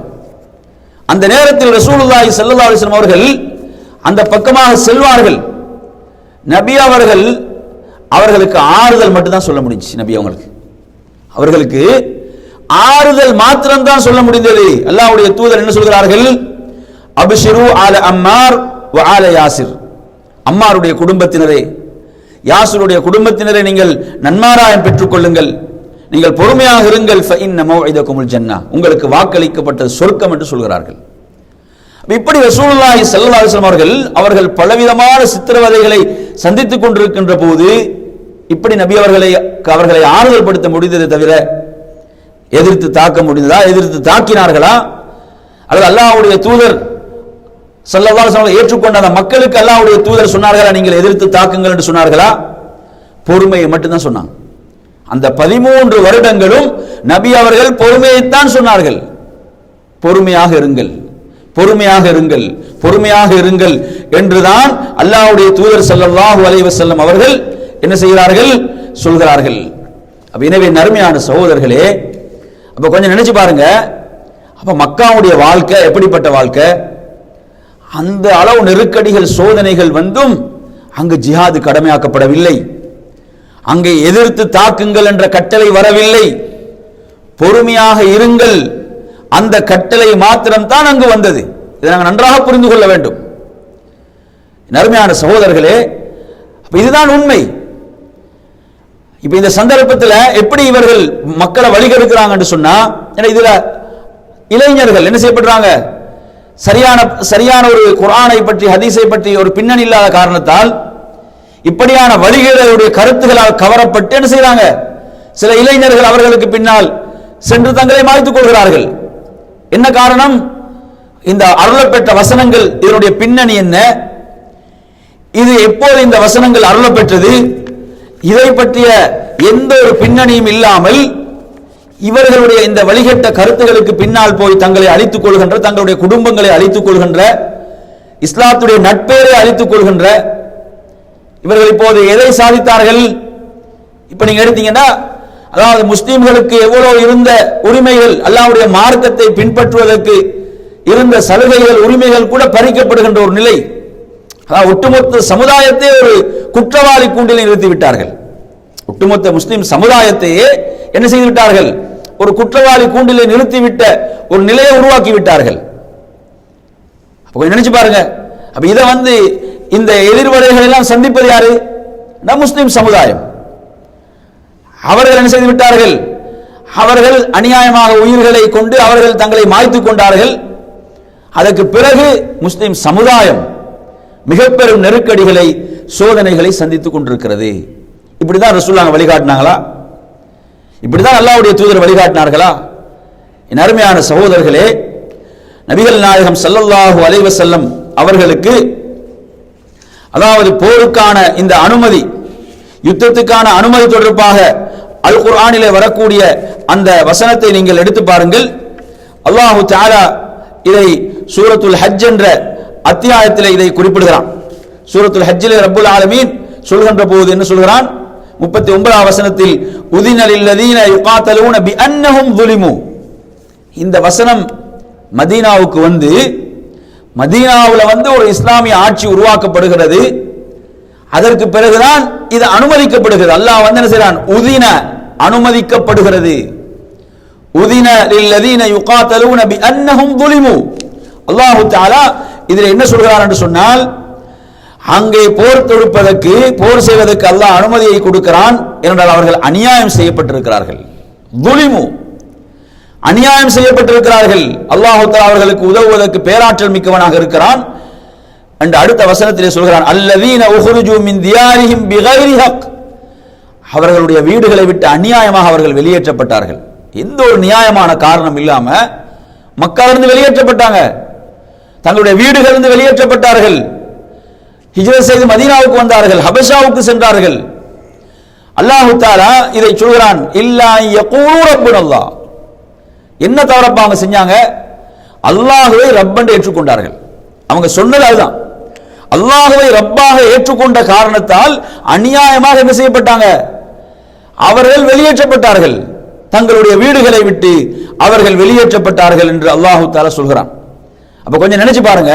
அந்த நேரத்தில் ரசூலுல்லாஹி ஸல்லல்லாஹு அலைஹி வஸல்லம் அவர்கள் அந்த பக்கமாக செல்வார்கள். நபி அவர்களுக்கு ஆறுதல் மட்டும்தான் சொல்ல முடிஞ்சுச்சு. நபி அவர்களுக்கு ஆறுதல் மாத்திரம்தான் சொல்ல முடிந்தது. அல்லாஹ்வுடைய தூதர் என்ன சொல்கிறார்கள்? அப்ஷிரு ஆல அம்மார் வ ஆல யாசிர், அம்மாருடைய குடும்பத்தினரே, யாசிருடைய குடும்பத்தினரே, நீங்கள் நன்மாராயம் பெற்றுக் கொள்ளுங்கள், நீங்கள் பொறுமையாக இருங்கள். ஃபஇன்ன மௌஇதகுமுல் ஜன்னah, உங்களுக்கு வாக்களிக்கப்பட்டது சொர்க்கம் என்று சொல்கிறார்கள். இப்படி ரசூலுல்லாஹி ஸல்லல்லாஹு அலைஹி வஸல்லம் அவர்கள் பலவிதமான சித்திரவதைகளை சந்தித்துக் கொண்டிருக்கின்ற போது இப்படி நபி அவர்களை ஆறுதல் படுத்த முடிந்ததை தவிர எதிர்த்து தாக்க முடிந்ததா? எதிர்த்து தாக்கினார்களா? அல்லது அல்லாஹ்வுடைய தூதர் ஸல்லல்லாஹு அலைஹி வஸல்லம் ஏற்றுக்கொண்ட அந்த மக்களுக்கு அல்லாஹ்வுடைய தூதர் சொன்னார்களா நீங்கள் எதிர்த்து தாக்குங்கள் என்று சொன்னார்களா? பொறுமையை மட்டும்தான் சொன்னாங்க. அந்த 13 வருடங்களும் நபி அவர்கள் பொறுமையைத்தான் சொன்னார்கள். பொறுமையாக இருங்கள், பொறுமையாக இருங்கள், பொறுமையாக இருங்கள் என்றுதான் அல்லாஹ்வுடைய தூதர் ஸல்லல்லாஹு அலைஹி வஸல்லம் அவர்கள் என்ன செய்கிறார்கள்? சொல்கிறார்கள். அப்ப எனவே நறுமையான சகோதரர்களே, அப்ப கொஞ்சம் நினைச்சு பாருங்க. அப்ப மக்காவுடைய வாழ்க்கை எப்படிப்பட்ட வாழ்க்கை? அந்த அளவு நெருக்கடிகள் சோதனைகள் வந்தும் அங்கு ஜிஹாது கடமையாக்கப்படவில்லை. அங்கே எதிர்த்து தாக்குங்கள் என்ற கட்டளை வரவில்லை. பொறுமையாக இருங்கள் அந்த கட்டளை மாத்திரம்தான் அங்கு வந்தது. இதை நாங்கள் நன்றாக புரிந்து கொள்ள வேண்டும். நறுமையான சகோதரர்களே, இதுதான் உண்மை. இப்ப இந்த சந்தர்ப்பத்தில் எப்படி இவர்கள் மக்களை வழிகெடுக்கிறாங்க என்று சொன்னா, இதுல இளைஞர்கள் என்ன செய்யப்படுறாங்க? சரியான ஒரு குர்ஆனை பற்றி ஹதீஸை பற்றி ஒரு பின்னணி இல்லாத காரணத்தால் இப்படியான வழிகேடுகளுடைய கருத்துகளால் கவரப்பட்டு என்ன செய்யறாங்க? சில இளைஞர்கள் அவர்களுக்கு பின்னால் சென்று தங்களை மாய்த்துக் கொள்கிறார்கள். என்ன காரணம்? இந்த அருளப்பெற்ற வசனங்கள், இதனுடைய பின்னணி என்ன, இது எப்போது இந்த வசனங்கள் அருளப்பெற்றது, இதை பற்றிய எந்த ஒரு பின்னணியும் இல்லாமல் இவர்களுடைய இந்த வழிகட்ட கருத்துகளுக்கு பின்னால் போய் தங்களை அழித்துக் கொள்கின்ற, தங்களுடைய குடும்பங்களை அழித்துக் கொள்கின்ற, இஸ்லாத்துடைய நட்பேரை அழித்துக் கொள்கின்ற இவர்கள் இப்போது எதை சாதித்தார்கள்? இப்ப நீங்க எடுத்தீங்கன்னா, அதாவது முஸ்லிம்களுக்கு எவ்வளவு இருந்த உரிமைகள், அல்லாஹ்வுடைய மார்க்கத்தை பின்பற்றுவதற்கு இருந்த சலுகைகள், உரிமைகள் கூட பறிக்கப்படுகின்ற ஒரு நிலை. அதாவது ஒட்டுமொத்த சமுதாயத்தை ஒரு குற்றவாளி கூண்டில் நிறுத்தி விட்டார்கள். ஒட்டுமொத்த முஸ்லிம் சமுதாயத்தையே என்ன செய்து விட்டார்கள்? ஒரு குற்றவாளி கூண்டிலே நிறுத்திவிட்ட ஒரு நிலையை உருவாக்கி விட்டார்கள். அப்ப நினைச்சு பாருங்க. அப்ப இதை இந்த எதிர்வலைகள் எல்லாம் சந்திப்பது யாரு? முஸ்லிம் சமுதாயம். அவர்கள் என்ன செய்து விட்டார்கள்? அவர்கள் அநியாயமாக உயிர்களை கொண்டு அவர்கள் தங்களை மாய்த்துக் கொண்டார்கள். அதற்கு பிறகு முஸ்லிம் சமுதாயம் மிக பெரும் நெருக்கடிகளை, சோதனைகளை சந்தித்துக் கொண்டிருக்கிறது. இப்படிதான் ரசூலுல்லாஹ் வழிகாட்டினாங்களா? இப்படிதான் அல்லாஹ்வுடைய தூதர் வழிகாட்டினார்களா? என் அருமையான சகோதரர்களே, நபிகள் நாயகம் ஸல்லல்லாஹு அலைஹி வஸல்லம் அவர்களுக்கு அதாவது போருக்கான இந்த அனுமதி, யுத்தத்துக்கான அனுமதி தொடர்பாக அல் குர்ஆனிலே வரக்கூடிய அந்த வசனத்தை நீங்கள் எடுத்து பாருங்கள். அல்லாஹு தஆலா இதை சூரத்துல் ஹஜ் என்ற அத்தியாயத்திலே இதை குறிப்பிடுகிறான். சூரத்துல் ஹஜ்ஜிலே ரப்புல் ஆலமீன் சொல்கின்ற போது என்ன சொல்கிறான்? 39 வசனத்தில் உதின லில்லதீன யுகாத்தலூன பிஅன்னஹும் ஸுலிமு. இந்த வசனம் மதீனாவுக்கு மதீனாவுல ஒரு இஸ்லாமிய ஆட்சி உருவாக்கப்படுகிறது. அதற்கு பிறகுதான் இது அனுமதிக்கப்படுகிறது. அல்லாஹ் என்ன செய்றான்? உதின, அனுமதிக்கப்படுகிறது. உதின லில்லதீன யுகாத்தலூன பிஅன்னஹும் ஸுலிமு. அல்லாஹ் தஆலா இதில் என்ன சொல்கிறார் என்று சொன்னால், அங்கே போர் தொடுப்பதற்கு, போர் செய்வதற்கு அல்லாஹ் அனுமதியை கொடுக்கிறான். என்றால் அவர்கள் அநியாயம் செய்யப்பட்டிருக்கிறார்கள். ஸுலிமு, அநியாயம் செய்யப்பட்டிருக்கிறார்கள். அல்லாஹ் தஆலா அவர்களுக்கு உதவுவதற்கு பேராற்றல் மிக்கவனாக இருக்கிறான் என்று அடுத்த வசனத்திலே சொல்கிறான். அல்லதீன உஹ்ருஜு மின் தியாரிஹிம் பிகைரி ஹக். அவர்களுடைய வீடுகளை விட்டு அநியாயமாக அவர்கள் வெளியேற்றப்பட்டார்கள். எந்த ஒரு நியாயமான காரணம் இல்லாம மக்காவிலிருந்து வெளியேற்றப்பட்டாங்க. தங்களுடைய வீடுகளிலிருந்து வெளியேற்றப்பட்டார்கள். ஹிஜ்ரத் செய்து மதீனாவுக்கு வந்தார்கள், ஹபஷாவுக்கு சென்றார்கள். அல்லாஹ் தஆலா இதை சொல்கிறான். இல்லா யகூலு ரப்புனல்லாஹ். என்ன தவறப்பா அவங்க செஞ்சாங்க? அல்லாஹ்வை ரப்பென்று ஏற்றுக்கொண்டார்கள். அவங்க சொன்னது அதுதான். அல்லாஹ்வை ரப்பாக ஏற்றுக்கொண்ட காரணத்தால் அநியாயமாக என்ன செய்யப்பட்டாங்க? அவர்கள் வெளியேற்றப்பட்டார்கள். தங்களுடைய வீடுகளை விட்டு அவர்கள் வெளியேற்றப்பட்டார்கள் என்று அல்லாஹ் தஆலா சொல்கிறான். அப்ப கொஞ்சம் நினைச்சு பாருங்க.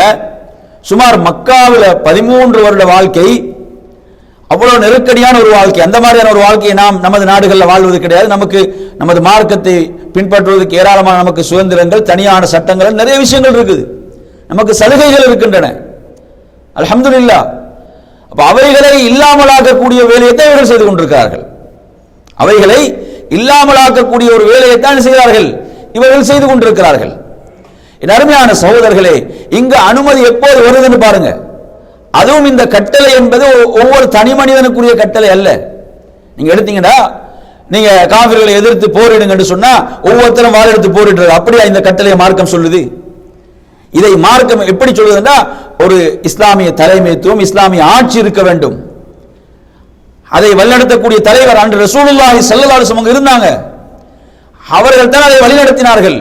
சுமார் மக்காவில் 13 வருட வாழ்க்கை, அவ்வளவு நெருக்கடியான ஒரு வாழ்க்கை. அந்த மாதிரியான ஒரு வாழ்க்கையை நாம் நமது நாடுகளில் வாழ்வது கிடையாது. நமக்கு நமது மார்க்கத்தை பின்பற்றுவதற்கு ஏராளமான நமக்கு சுதந்திரங்கள், தனியான சட்டங்கள், நிறைய விஷயங்கள் இருக்குது, நமக்கு சலுகைகள் இருக்கின்றன. அல்ஹம்துலில்லாஹ். அப்ப அவைகளை இல்லாமலாக்கக்கூடிய வேலையை தான் இவர்கள் செய்து கொண்டிருக்கிறார்கள். அவைகளை இல்லாமலாக்கக்கூடிய ஒரு வேலையை தான் செய்கிறார்கள், இவர்கள் செய்து கொண்டிருக்கிறார்கள். என் அருமையான சகோதரர்களே, இங்கு அனுமதி எப்போது வருதுன்னு பாருங்க. அதுவும் இந்த கட்டளை என்பது ஒவ்வொரு தனி மனிதனுக்குரிய கட்டளை அல்ல. நீங்க எடுத்தீங்கன்னா, நீங்க காபிர்களை எதிர்த்து போரிடுங்கன்னு சொன்னா ஒவ்வொருத்தரும் வாள் எடுத்து போரிடுறது, அப்படியா இந்த கட்டளையை மார்க்கம் சொல்லுது? இதை மார்க்கம் எப்படி சொல்லுதுன்னா, ஒரு இஸ்லாமிய தலைமைத்துவம், இஸ்லாமிய ஆட்சி இருக்க வேண்டும். அதை வழிநடத்தக்கூடிய தலைவர் அன்று ரசூலுல்லாஹி ஸல்லல்லாஹு அலைஹி வஸல்லம் இருந்தாங்க, அவர்கள் தான் அதை வழிநடத்தினார்கள்.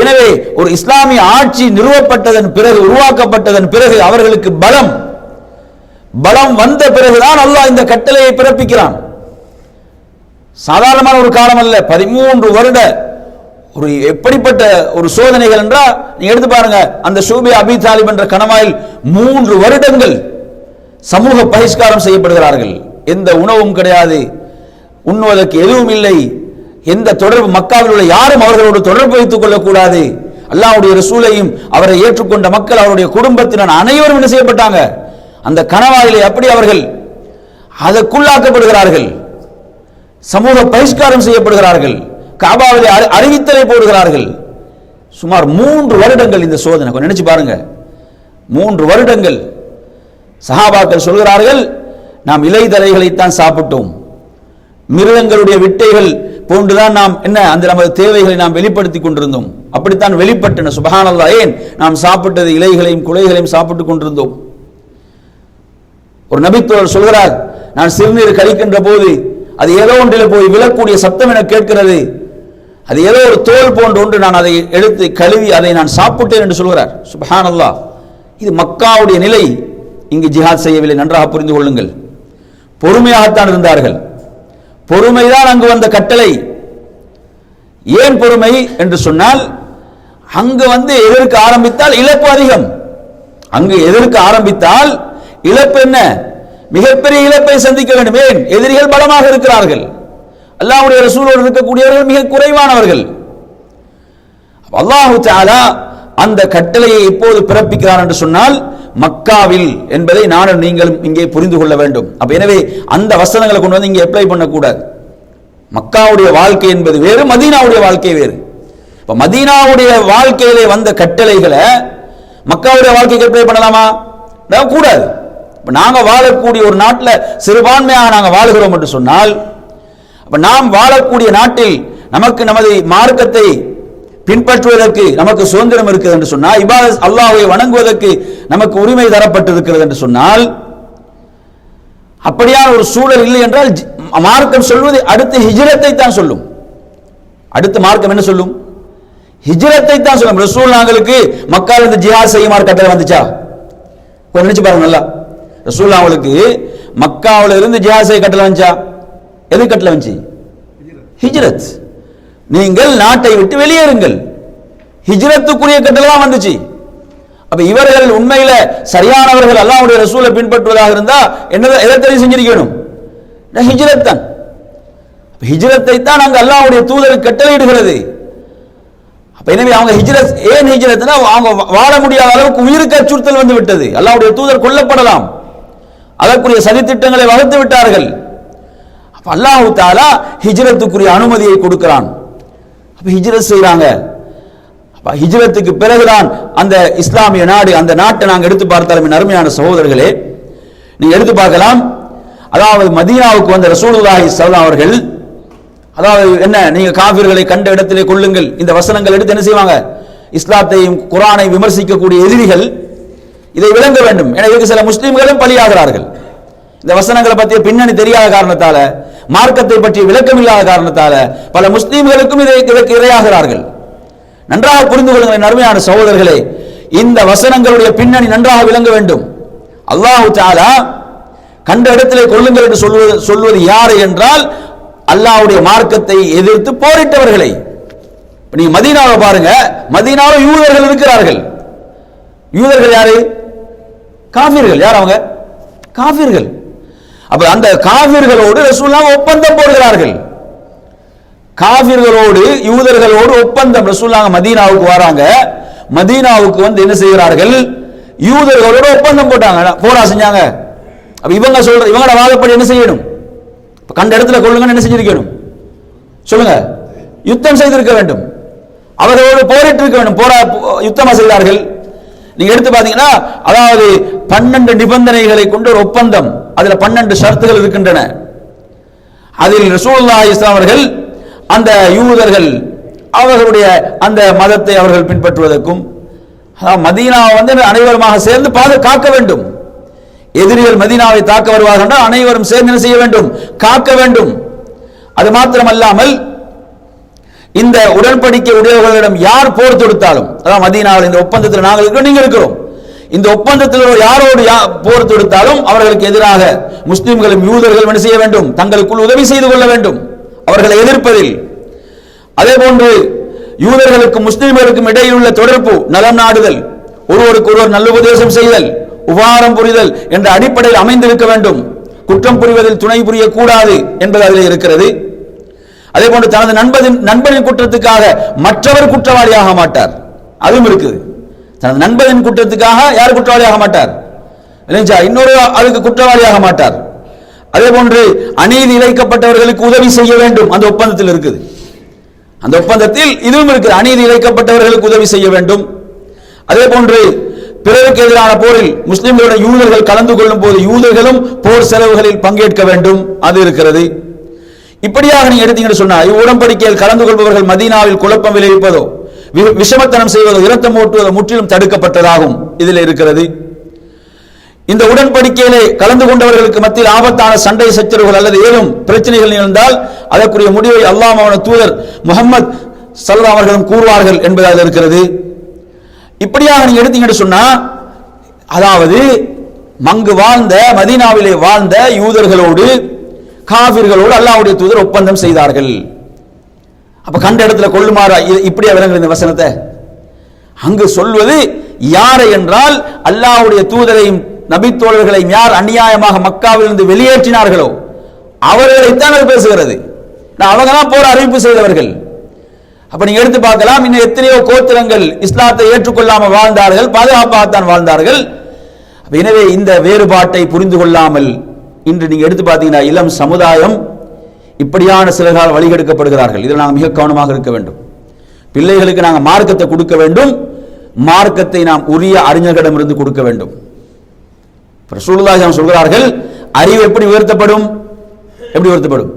எனவே ஒரு இஸ்லாமிய ஆட்சி நிறுவப்பட்டதன் பிறகு, உருவாக்கப்பட்டதன் பிறகு அவர்களுக்கு பலம் வந்த பிறகுதான் அல்லாஹ் இந்த கட்டளையை பிறப்பிக்கிறான். சாதாரணமான ஒரு காலம் அல்ல, 13 வருட ஒரு எப்படிப்பட்ட ஒரு சோதனைகள் என்றால், நீங்க எடுத்து பாருங்க. அந்த ஷூபே அபி தாலிப் என்ற கணவாயில் 3 வருடங்கள் சமூக பகிஷ்காரம் செய்யப்படுகிறார்கள். எந்த உணவும் கிடையாது, உண்ணுவதற்கு எதுவும் இல்லை, எந்த தொடர்பு, மக்காவில் உள்ள யாரும் அவர்களோடு தொடர்பு வைத்துக் கொள்ளக்கூடாது. அல்லாஹ்வுடைய ரசூலையும் அவரை ஏற்றுக்கொண்ட மக்கள், அவருடைய குடும்பத்தினர் அனைவரும் என்ன செய்யப்பட்டாங்க? அந்த கணவாயிலே அப்படி அவர்கள் அதற்குள்ளாக்கப்படுகிறார்கள், சமூக பகிஷ்காரம் செய்யப்படுகிறார்கள், காபாவிலே அறிவித்தலை போடுகிறார்கள். சுமார் 3 வருடங்கள் இந்த சோதனை. நினைச்சு பாருங்க, 3 வருடங்கள். சஹாபாக்கள் சொல்கிறார்கள், நாம் இலைதலைகளைத்தான் சாப்பிட்டோம், மிருகங்களுடைய விட்டைகள் போன்றுதான் நாம் அந்த நமது தேவைகளை நாம் வெளிப்படுத்திக் கொண்டிருந்தோம், அப்படித்தான் வெளிப்பட்டன. சுப்ஹானல்லாஹ். ஏன்? நாம் சாப்பிட்டது இலைகளையும் குலைகளையும் சாப்பிட்டுக் கொண்டிருந்தோம். ஒரு நபித்தோழர் சொல்கிறார், நான் சிறுநீர் கழிக்கின்ற போது அது ஏதோ ஒன்றில் போய் விழக்கூடிய சத்தம் என கேட்கிறது, அது ஏதோ ஒரு தோல் போன்ற ஒன்று, நான் அதை எடுத்து கழுவி அதை நான் சாப்பிட்டேன் என்று சொல்கிறார். சுப்ஹானல்லாஹ். இது மக்காவுடைய நிலை. இங்கு ஜிஹாத் செய்யவில்லை, நன்றாக புரிந்து கொள்ளுங்கள். பொறுமையாகத்தான் இருந்தார்கள். பொறுமைதான் அங்கு வந்த கட்டளை. ஏன் பொறுமை என்று சொன்னால், அங்கு எதிர்க்க ஆரம்பித்தால் இழப்பு அதிகம். அங்கு எதிர்க்க ஆரம்பித்தால் இழப்பு என்ன? மிகப்பெரிய இழப்பை சந்திக்க வேண்டும். ஏன்? எதிரிகள் பலமாக இருக்கிறார்கள், அல்லாஹ்வுடைய ரசூலோடு இருக்கக்கூடியவர்கள் மிக குறைவானவர்கள். அல்லாஹு தஆலா அந்த கட்டளையை எப்போது பிறப்பிக்கிறார் என்று சொன்னால் மக்காவில் என்பதை நானும் நீங்களும் இங்கே புரிந்து கொள்ள வேண்டும். எனவே அந்த வசனங்களை கொண்டு வந்து இங்கே அப்ளை பண்ணக்கூடாது. மக்காவுடைய வாழ்க்கை என்பது வேறு, மதீனாவுடைய வாழ்க்கை வேறு. இப்ப மதீனாவுடைய வாழ்க்கையிலே வந்த கட்டளைகளை மக்காவுடைய வாழ்க்கைக்கு அப்ளை பண்ணலாமா? கூடாது. இப்ப நாங்க வாழக்கூடிய ஒரு நாட்டில் சிறுபான்மையாக நாங்க வாழுகிறோம் என்று சொன்னால், அப்ப நாம் வாழக்கூடிய நாட்டில் நமக்கு நமது மார்க்கத்தை பின்பற்றுவதற்கு நமக்கு சுதந்திரம் இருக்கிறது என்று சொன்னால், இபாதத் அல்லாஹ்வை வணங்குவதற்கு நமக்கு உரிமை தரப்பட்டிருக்கிறது என்று சொன்னால், அப்படியான ஒரு சூழல் இல்லை என்றால் மார்க்கம் சொல்வது அடுத்து ஹிஜ்ரத்தை தான் சொல்லும். அடுத்து மார்க்கம் என்ன சொல்லும்? ஹிஜ்ரத்தை தான் சொல்லும். ரசூல் நாங்களுக்கு மக்காவில் இருந்து ஜிஹாத் செய்யுமாறு கட்டளை வந்துச்சா? கொஞ்சம் நினைச்சு பாருங்க நல்லா. ரசூல் அவங்களுக்கு மக்காவில் இருந்து ஜிஹாத் செய்ய கட்டளை வந்துச்சா? எது கட்டளை வந்துச்சு? ஹிஜ்ரத். நீங்கள் நாட்டை விட்டு வெளியேறுங்கள், ஹிஜ்ரத்துக்குரிய கட்டளை தான் வந்துச்சு. அப்ப இவர்கள் உண்மையில சரியானவர்கள், அல்லாஹ்வுடைய ரசூலை பின்பற்றுவதாக இருந்தா எதை தெரிவு செஞ்சிருக்கணும்? ஹிஜ்ரத் தான். ஹிஜ்ரத்தை தான் அங்க அல்லாஹ்வுடைய தூதர் கட்டளையிடுகிறது. அப்ப எனவே அவங்க ஹிஜ்ரத், ஏன் ஹிஜ்ரத்னா அவங்க வாழ முடியாத அளவுக்கு உயிருக்கு அச்சுறுத்தல் வந்து விட்டது, அல்லாஹ்வுடைய தூதர் கொல்லப்படலாம், அதற்குரிய சதித்திட்டங்களை வகுத்து விட்டார்கள். அப்ப அல்லாஹ் தஆலா ஹிஜ்ரத்துக்குரிய அனுமதியை கொடுக்கிறான். அப்ப ஹிஜ்ரத் செய்றாங்க. அப்ப ஹிஜ்ரத்துக்கு பிறகுதான் அந்த இஸ்லாமிய நாடு, அந்த நாட்டை நாங்கள் எடுத்து பார்த்தாலும் அருமையான சகோதரர்களே, நீங்க எடுத்து பார்க்கலாம். அதாவது மதீனாவுக்கு வந்த ரசூலுல்லாஹி ஸல்லல்லாஹு அவர்கள், அதாவது என்ன, நீங்க காஃபிர்களை கண்ட இடத்திலே கொள்ளுங்கள், இந்த வசனங்கள் எடுத்து என்ன செய்வாங்க? இஸ்லாத்தையும் குர்ஆனை விமர்சிக்கக்கூடிய எதிரிகள் இதை விளங்க வேண்டும். எனவே சில முஸ்லிம்களும் பலியாகிறார்கள். இந்த வசனங்களை பற்றிய பின்னணி தெரியாத காரணத்தால, மார்க்கத்தை பற்றிய விளக்கம் இல்லாத காரணத்தால பல முஸ்லிம்களுக்கும் இதற்கு இரையாகிறார்கள். நன்றாக புரிந்து கொள்ளுங்கள் அருமையான சகோதரர்களே, இந்த வசனங்களுடைய பின்னணி நன்றாக விளங்க வேண்டும். அல்லாஹ் தஆலா கண்ட இடத்திலே கொள்ளுங்கள் என்று சொல்வது யாரை என்றால், அல்லாஹ்வுடைய மார்க்கத்தை எதிர்த்து போரிட்டவர்களை. நீங்க மதீனாவை பாருங்க, மதீனாவில் யூதர்கள் இருக்கிறார்கள், யூதர்கள் யாரு? காஃபிர்கள். யார் அவங்க? காஃபிர்கள். அப்ப அந்த காஃபிர்களோடு ரசூலுல்லாஹ் ஒப்பந்தம் போடுகிறார்கள். காஃபிர்களோடு யூதர்களோடு ஒப்பந்தம். ரசூலுல்லாஹ் மதீனாவுக்கு வராங்க. மதீனாவுக்கு வந்து என்ன செய்கிறார்கள்? யூதர்களோடு ஒப்பந்தம் போட்டாங்க. போரா செஞ்சாங்க. அப்ப இவங்க சொல்ற இவங்களோட வாதப்படி என்ன செய்யணும்? கண்ட இடத்துல கொள்ளுங்க என்ன செஞ்சிருக்கணும் சொல்லுங்க? யுத்தம் செய்திருக்க வேண்டும். அவர்களோடு போரிட்டு இருக்க வேண்டும். யுத்தமா செய்தார்கள். நீங்க எடுத்து பாத்தீங்கன்னா அதாவது 12 நிபந்தனைகளை கொண்ட ஒரு ஒப்பந்தம். அதுல 12 ஷரத்துகள் இருக்கின்றன. அதில் ரசூலுல்லாஹி ஸல்லல்லாஹு அலைஹி அவர்கள் அந்த யூதர்கள் அவர்களுடைய அந்த மதத்தை அவர்கள் பின்பற்றுவதற்கும் மதீனாவை வந்து அனைவருமாக சேர்ந்து காக்க வேண்டும். எதிரிகள் மதீனாவை தாக்க வருவார்கள் என்றால் அனைவரும் சேர்ந்து என்ன செய்ய வேண்டும்? காக்க வேண்டும். அது மாத்திரமல்லாமல் இந்த உடன்படிக்கை உடையவர்களிடம் யார் போர் தொடுத்தாலும், அதாவது மதீனாவில் இந்த ஒப்பந்தத்தில் நாங்கள் இருக்கிறோம், நீங்க இருக்கிறோம், இந்த ஒப்பந்தத்தில் யாரோடு போர் தொடுத்தாலும் அவர்களுக்கு எதிராக முஸ்லிம்களும் யூதர்களும் என்ன செய்ய வேண்டும்? தங்களுக்குள் உதவி செய்து கொள்ள வேண்டும் அவர்களை எதிர்ப்பதில். அதே போன்று யூதர்களுக்கும் முஸ்லிம்களுக்கும் இடையில் உள்ள தொடர்பு நலம் நாடுதல், ஒருவருக்கு ஒருவர் நல்லுபதேசம் செய்தல், உபகாரம் புரிதல் என்ற அடிப்படையில் அமைந்திருக்க வேண்டும். குற்றம் புரிவதில் துணை புரியக்கூடாது என்பது அதில் இருக்கிறது. அதே போன்று தனது நண்பனின் குற்றத்துக்காக மற்றவர் குற்றவாளியாக மாட்டார், அதுவும் இருக்குது. தனது நண்பனின் குற்றத்துக்காக யார் குற்றவாளியாக மாட்டார்? இன்னொரு அதுக்கு குற்றவாளியாக மாட்டார். அதே போன்று அநீதி இழைக்கப்பட்டவர்களுக்கு உதவி செய்ய வேண்டும், அந்த ஒப்பந்தத்தில் இருக்குது. அந்த ஒப்பந்தத்தில் இதுவும் இருக்குது, அநீதி இழைக்கப்பட்டவர்களுக்கு உதவி செய்ய வேண்டும். அதே போன்று பிறருக்கு எதிரான போரில் முஸ்லிம்களுடைய யூதர்கள் கலந்து கொள்ளும் போது யூதர்களும் போர் செலவுகளில் பங்கேற்க வேண்டும், அது இருக்கிறது. இப்படியாக நீங்க எடுத்தீங்கன்னு சொன்னா உடன்படிக்கையில் கலந்து கொள்பவர்கள் மதீனாவில் குழப்பம் விளைவிப்பதோ விஷமத்தனம் செய்வதோ இரத்தம் ஓட்டுவதோ முற்றிலும் தடுக்கப்பட்டதாகும் இதில் இருக்கிறது. இந்த உடன்படிக்கையிலே கலந்து கொண்டவர்களுக்கு மத்தியில் ஆபத்தான சண்டை சச்சரவுகள் அல்லது ஏதும் பிரச்சனைகள் இருந்தால் அதற்குரிய முடிவை அல்லாஹ் அவன தூதர் முஹம்மது ஸல்லல்லாஹு அவர்களும் கூறுவார்கள் என்பதாக இருக்கிறது. இப்படியாக நீங்க எடுத்தீங்கன்னு சொன்னா அதாவது மங்கு வாழ்ந்த மதீனாவிலே வாழ்ந்த யூதர்களோடு காபிர்களோடு அல்லாஹ்வுடைய தூதர் ஒப்பந்தம் செய்தார்கள். அப்ப கண்ட இடத்துல கொள்ளுமாறு இப்படியே விளங்குற இந்த வசனத்தை அங்கு சொல்வது யாரை என்றால் அல்லாஹ்வுடைய தூதரையும் நபித்தோழர்களையும் யார் அநியாயமாக மக்காவிலிருந்து வெளியேற்றினார்களோ அவர்களைத்தான் அது பேசுகிறது. அவங்க தான் போர் அறிவிப்பு செய்தவர்கள். அப்ப நீங்க எடுத்து பார்க்கலாம், இன்னும் எத்தனையோ கோத்திரங்கள் இஸ்லாத்தை ஏற்றுக்கொள்ளாமல் வாழ்ந்தார்கள், பாதுகாப்பாகத்தான் வாழ்ந்தார்கள். எனவே இந்த வேறுபாட்டை புரிந்து கொள்ளாமல் இன்று நீங்க எடுத்து பார்த்தீங்கன்னா இளம் சமுதாயம் இப்படியான சிலரால் வழிகெடுக்கப்படுகிறார்கள். இதில் நாங்கள் மிக கவனமாக இருக்க வேண்டும். பிள்ளைகளுக்கு நாங்கள் மார்க்கத்தை கொடுக்க வேண்டும், மார்க்கத்தை நாம் உரிய அறிஞர்களிடமிருந்து கொடுக்க வேண்டும். ரசூலுல்லாஹி சொல்கிறார்கள், அறிவு எப்படி உயர்த்தப்படும்? எப்படி உயர்த்தப்படும்?